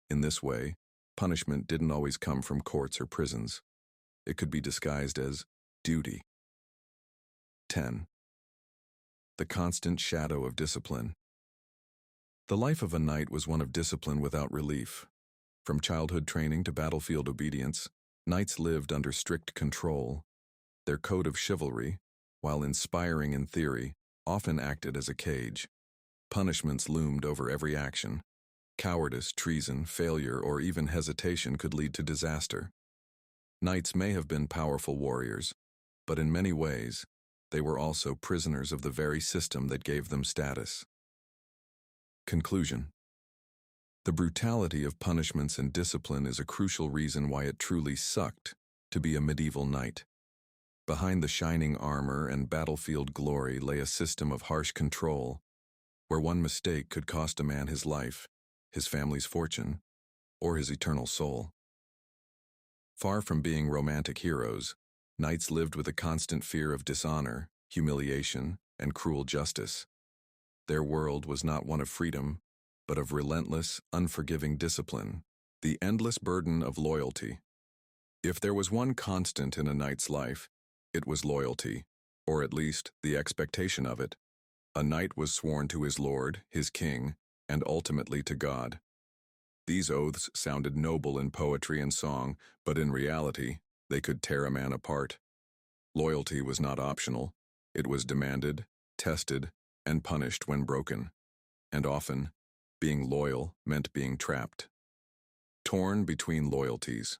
In this way, punishment didn't always come from courts or prisons. It could be disguised as duty. 10. The constant shadow of discipline. The life of a knight was one of discipline without relief. From childhood training to battlefield obedience, knights lived under strict control. Their code of chivalry, while inspiring in theory, often acted as a cage. Punishments loomed over every action. Cowardice, treason, failure, or even hesitation could lead to disaster. Knights may have been powerful warriors, but in many ways, they were also prisoners of the very system that gave them status. Conclusion. The brutality of punishments and discipline is a crucial reason why it truly sucked to be a medieval knight. Behind the shining armor and battlefield glory lay a system of harsh control, where one mistake could cost a man his life, his family's fortune, or his eternal soul. Far from being romantic heroes, knights lived with a constant fear of dishonor, humiliation, and cruel justice. Their world was not one of freedom, but of relentless, unforgiving discipline, the endless burden of loyalty. If there was one constant in a knight's life, it was loyalty, or at least the expectation of it. A knight was sworn to his lord, his king, and ultimately to God. These oaths sounded noble in poetry and song, but in reality, they could tear a man apart. Loyalty was not optional. It was demanded, tested, and punished when broken. And often, being loyal meant being trapped. Torn between loyalties.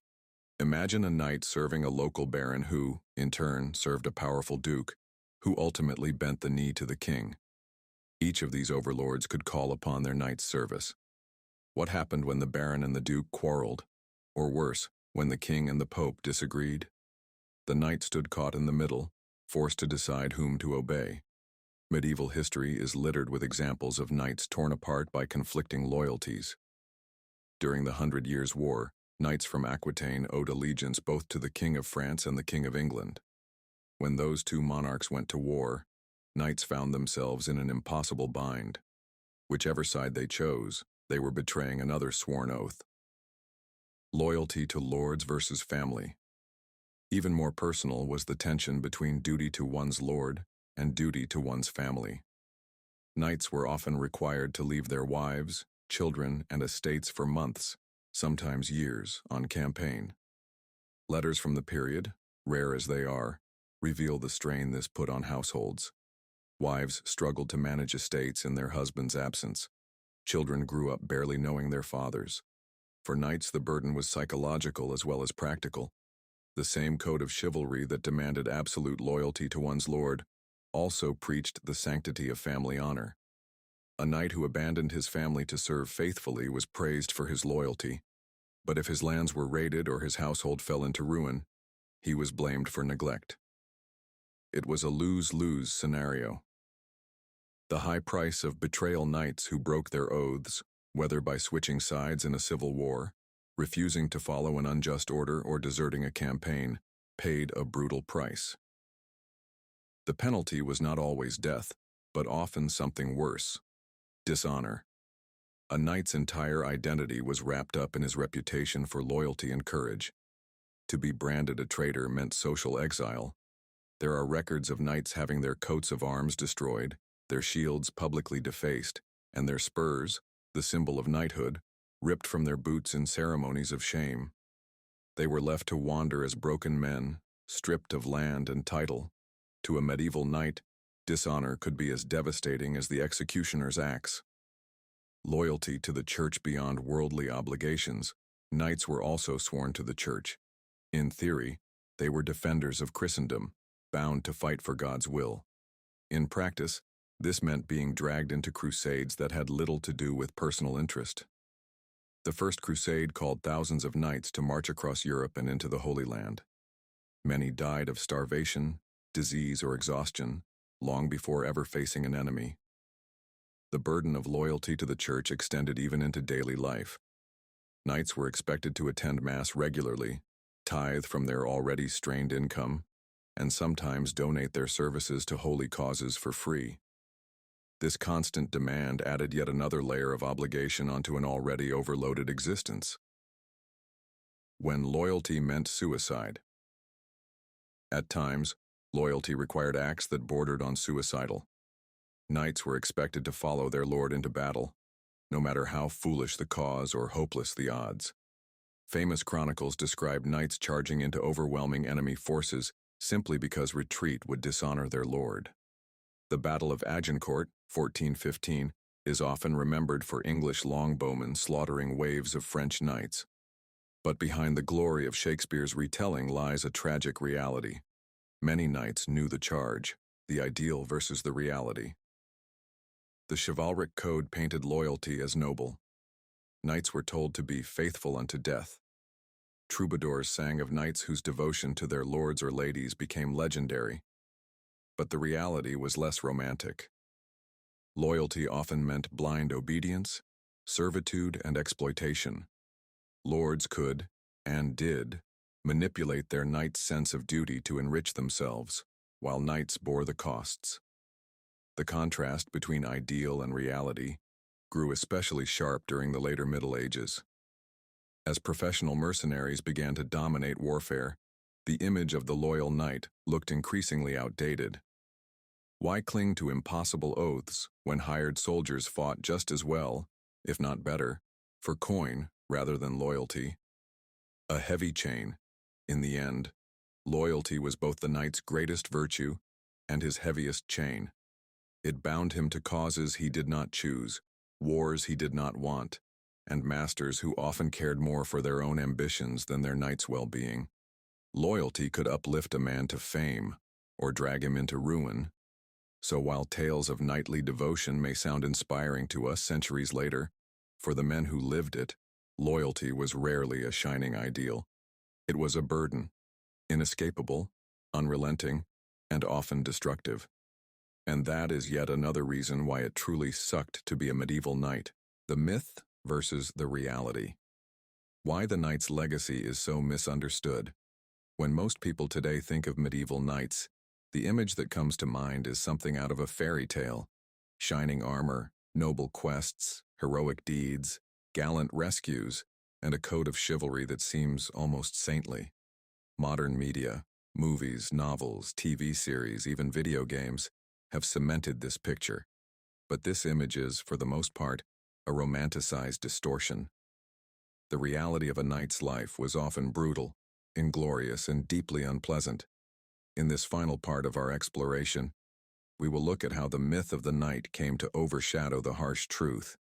Imagine a knight serving a local baron who, in turn, served a powerful duke, who ultimately bent the knee to the king. Each of these overlords could call upon their knight's service. What happened when the baron and the duke quarreled? Or worse, when the king and the pope disagreed? The knight stood caught in the middle, forced to decide whom to obey. Medieval history is littered with examples of knights torn apart by conflicting loyalties. During the 100 Years' War, knights from Aquitaine owed allegiance both to the King of France and the King of England. When those two monarchs went to war, knights found themselves in an impossible bind. Whichever side they chose, they were betraying another sworn oath. Loyalty to lords versus family. Even more personal was the tension between duty to one's lord and duty to one's family. Knights were often required to leave their wives, children, and estates for months, sometimes years, on campaign. Letters from the period, rare as they are, reveal the strain this put on households. Wives struggled to manage estates in their husband's absence. Children grew up barely knowing their fathers. For knights, the burden was psychological as well as practical. The same code of chivalry that demanded absolute loyalty to one's lord also preached the sanctity of family honor. A knight who abandoned his family to serve faithfully was praised for his loyalty, but if his lands were raided or his household fell into ruin, he was blamed for neglect. It was a lose-lose scenario. The high price of betrayal knights who broke their oaths, whether by switching sides in a civil war, refusing to follow an unjust order, or deserting a campaign, paid a brutal price. The penalty was not always death. but often something worse: dishonor. A knight's entire identity was wrapped up in his reputation for loyalty and courage. To be branded a traitor meant social exile. There are records of knights having their coats of arms destroyed, their shields publicly defaced, and their spurs, the symbol of knighthood, ripped from their boots in ceremonies of shame. They were left to wander as broken men, stripped of land and title. To a medieval knight, dishonor could be as devastating as the executioner's axe. Loyalty to the church beyond worldly obligations, knights were also sworn to the church. In theory, they were defenders of Christendom, bound to fight for God's will. In practice, this meant being dragged into crusades that had little to do with personal interest. The First Crusade called thousands of knights to march across Europe and into the Holy Land. Many died of starvation, disease, or exhaustion, long before ever facing an enemy. The burden of loyalty to the church extended even into daily life. Knights were expected to attend Mass regularly, tithe from their already strained income, and sometimes donate their services to holy causes for free. This constant demand added yet another layer of obligation onto an already overloaded existence. When loyalty meant suicide. At times, loyalty required acts that bordered on suicidal. Knights were expected to follow their lord into battle, no matter how foolish the cause or hopeless the odds. Famous chronicles describe knights charging into overwhelming enemy forces simply because retreat would dishonor their lord. The Battle of Agincourt, 1415, is often remembered for English longbowmen slaughtering waves of French knights. But behind the glory of Shakespeare's retelling lies a tragic reality. Many knights knew the charge, the ideal versus the reality. The chivalric code painted loyalty as noble. Knights were told to be faithful unto death. Troubadours sang of knights whose devotion to their lords or ladies became legendary. But the reality was less romantic. Loyalty often meant blind obedience, servitude, and exploitation. Lords could, and did, manipulate their knights' sense of duty to enrich themselves, while knights bore the costs. The contrast between ideal and reality grew especially sharp during the later Middle Ages. As professional mercenaries began to dominate warfare, the image of the loyal knight looked increasingly outdated. Why cling to impossible oaths when hired soldiers fought just as well, if not better, for coin rather than loyalty? A heavy chain. In the end, loyalty was both the knight's greatest virtue and his heaviest chain. It bound him to causes he did not choose, wars he did not want, and masters who often cared more for their own ambitions than their knight's well-being. Loyalty could uplift a man to fame or drag him into ruin. So while tales of knightly devotion may sound inspiring to us centuries later, for the men who lived it, loyalty was rarely a shining ideal. It was a burden, inescapable, unrelenting, and often destructive. And that is yet another reason why it truly sucked to be a medieval knight. The myth versus the reality. Why the knight's legacy is so misunderstood. When most people today think of medieval knights, the image that comes to mind is something out of a fairy tale. Shining armor, noble quests, heroic deeds, gallant rescues, and a code of chivalry that seems almost saintly. Modern media, movies, novels, TV series, even video games, have cemented this picture. But this image is, for the most part, a romanticized distortion. The reality of a knight's life was often brutal, inglorious, and deeply unpleasant. In this final part of our exploration, we will look at how the myth of the knight came to overshadow the harsh truth,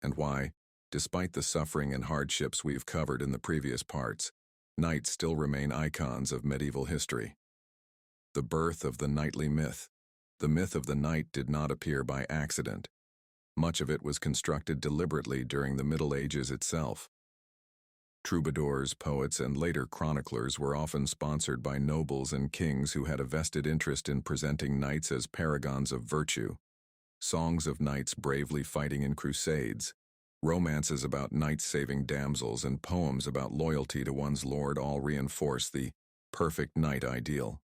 and why, despite the suffering and hardships we've covered in the previous parts, knights still remain icons of medieval history. The birth of the knightly myth. The myth of the knight did not appear by accident. Much of it was constructed deliberately during the Middle Ages itself. Troubadours, poets, and later chroniclers were often sponsored by nobles and kings who had a vested interest in presenting knights as paragons of virtue. Songs of knights bravely fighting in crusades, romances about knights saving damsels, and poems about loyalty to one's lord all reinforce the perfect knight ideal.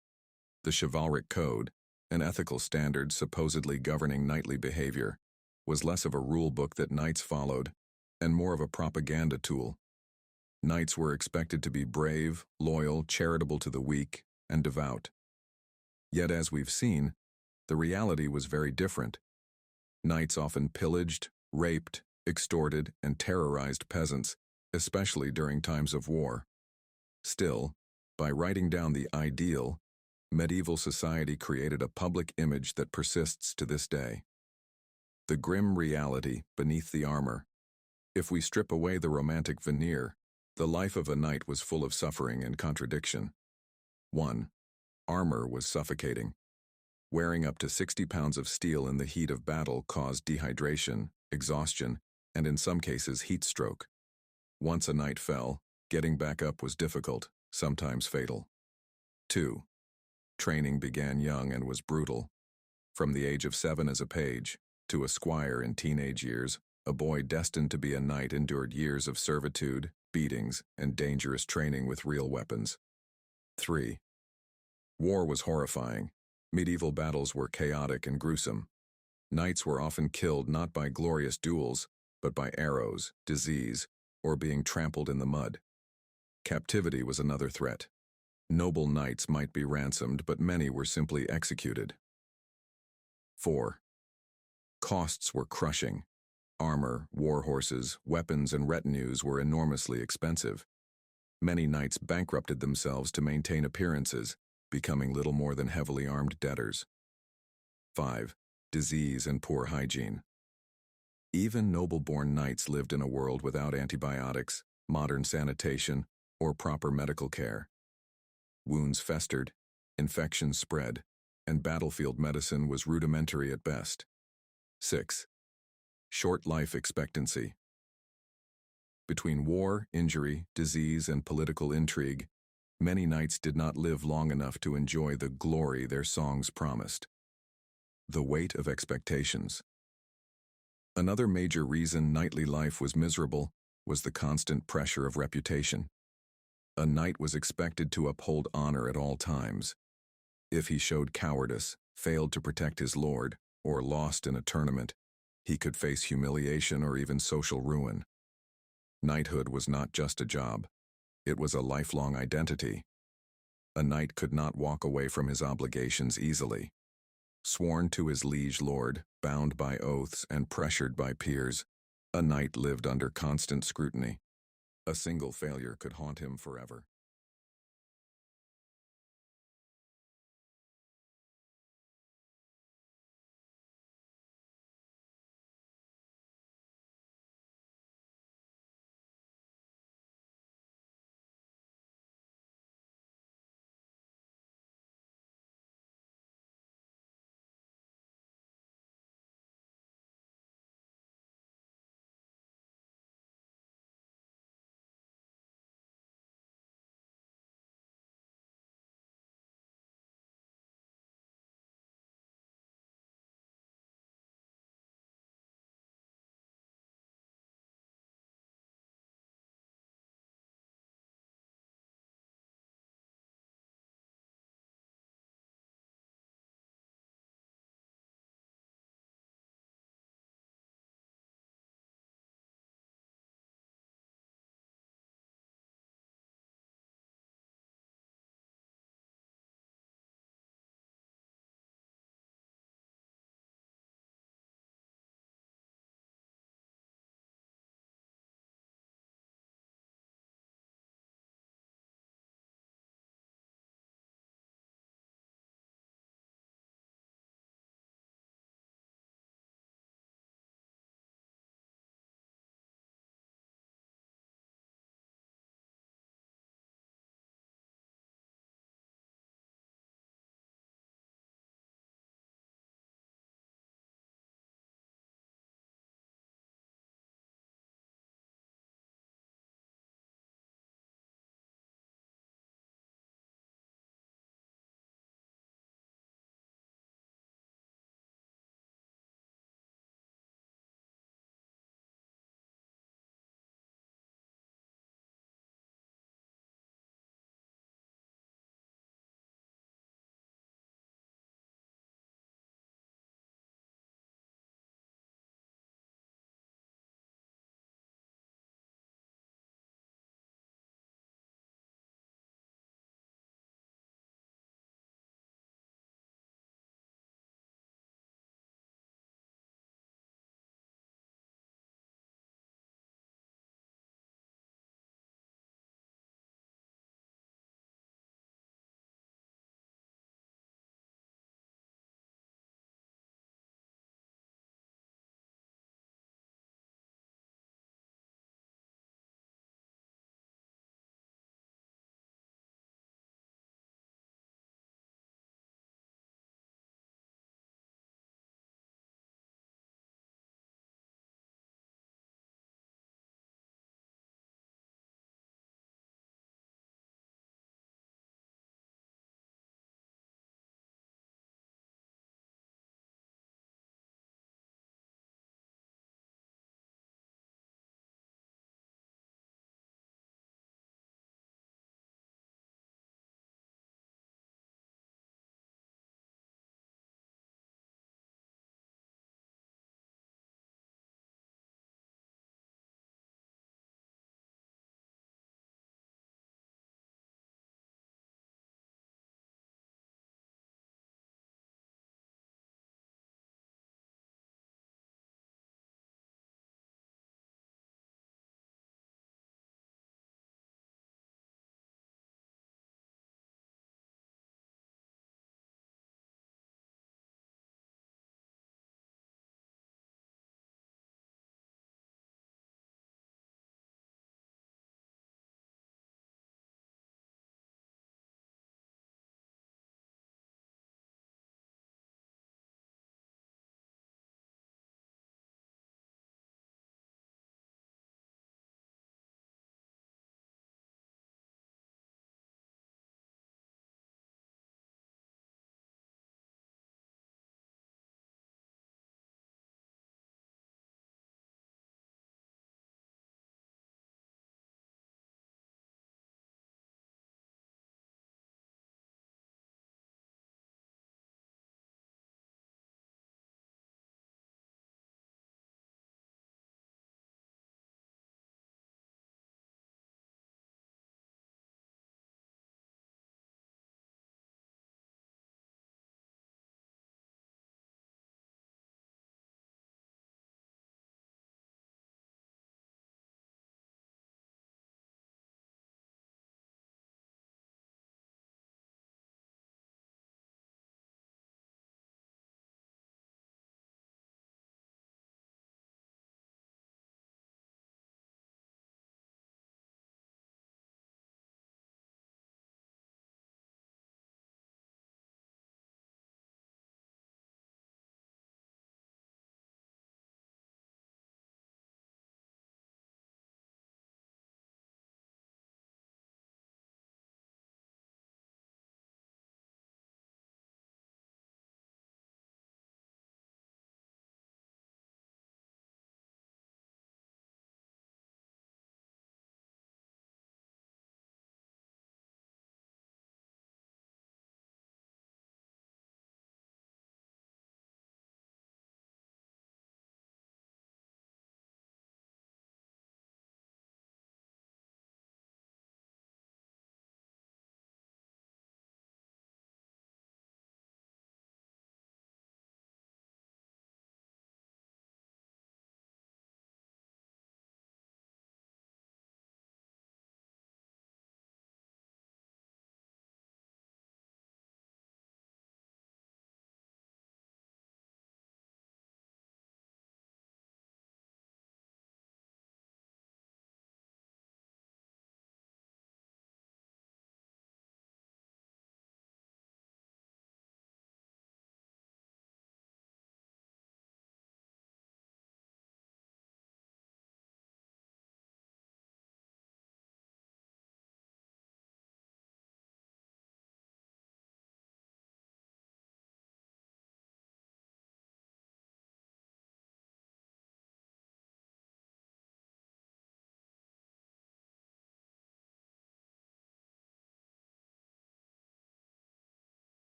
The chivalric code, An ethical standard supposedly governing knightly behavior was less of a rule book that knights followed and more of a propaganda tool. Knights were expected to be brave, loyal, charitable to the weak, and devout. Yet, as we've seen, the reality was very different. Knights often pillaged, raped, extorted, and terrorized peasants, especially during times of war. Still, by writing down the ideal, medieval society created a public image that persists to this day. The grim reality beneath the armor. If we strip away the romantic veneer, the life of a knight was full of suffering and contradiction. 1. Armor was suffocating. Wearing up to 60 pounds of steel in the heat of battle caused dehydration, exhaustion, and in some cases heat stroke. Once a knight fell, getting back up was difficult, sometimes fatal. 2. Training began young and was brutal. From the age of 7 as a page, to a squire in teenage years, a boy destined to be a knight endured years of servitude, beatings, and dangerous training with real weapons. 3. War was horrifying. Medieval battles were chaotic and gruesome. Knights were often killed not by glorious duels, but by arrows, disease, or being trampled in the mud. Captivity was another threat. Noble knights might be ransomed, but many were simply executed. 4. Costs were crushing. Armor, war horses, weapons, and retinues were enormously expensive. Many knights bankrupted themselves to maintain appearances, becoming little more than heavily armed debtors. 5. Disease and poor hygiene. Even noble-born knights lived in a world without antibiotics, modern sanitation, or proper medical care. Wounds festered, infections spread, and battlefield medicine was rudimentary at best. 6. Short life expectancy. Between war, injury, disease, and political intrigue, many knights did not live long enough to enjoy the glory their songs promised. The weight of expectations. Another major reason knightly life was miserable was the constant pressure of reputation. A knight was expected to uphold honor at all times. If he showed cowardice, failed to protect his lord, or lost in a tournament, he could face humiliation or even social ruin. Knighthood was not just a job. It was a lifelong identity. A knight could not walk away from his obligations easily. Sworn to his liege lord, bound by oaths, and pressured by peers, a knight lived under constant scrutiny. A single failure could haunt him forever.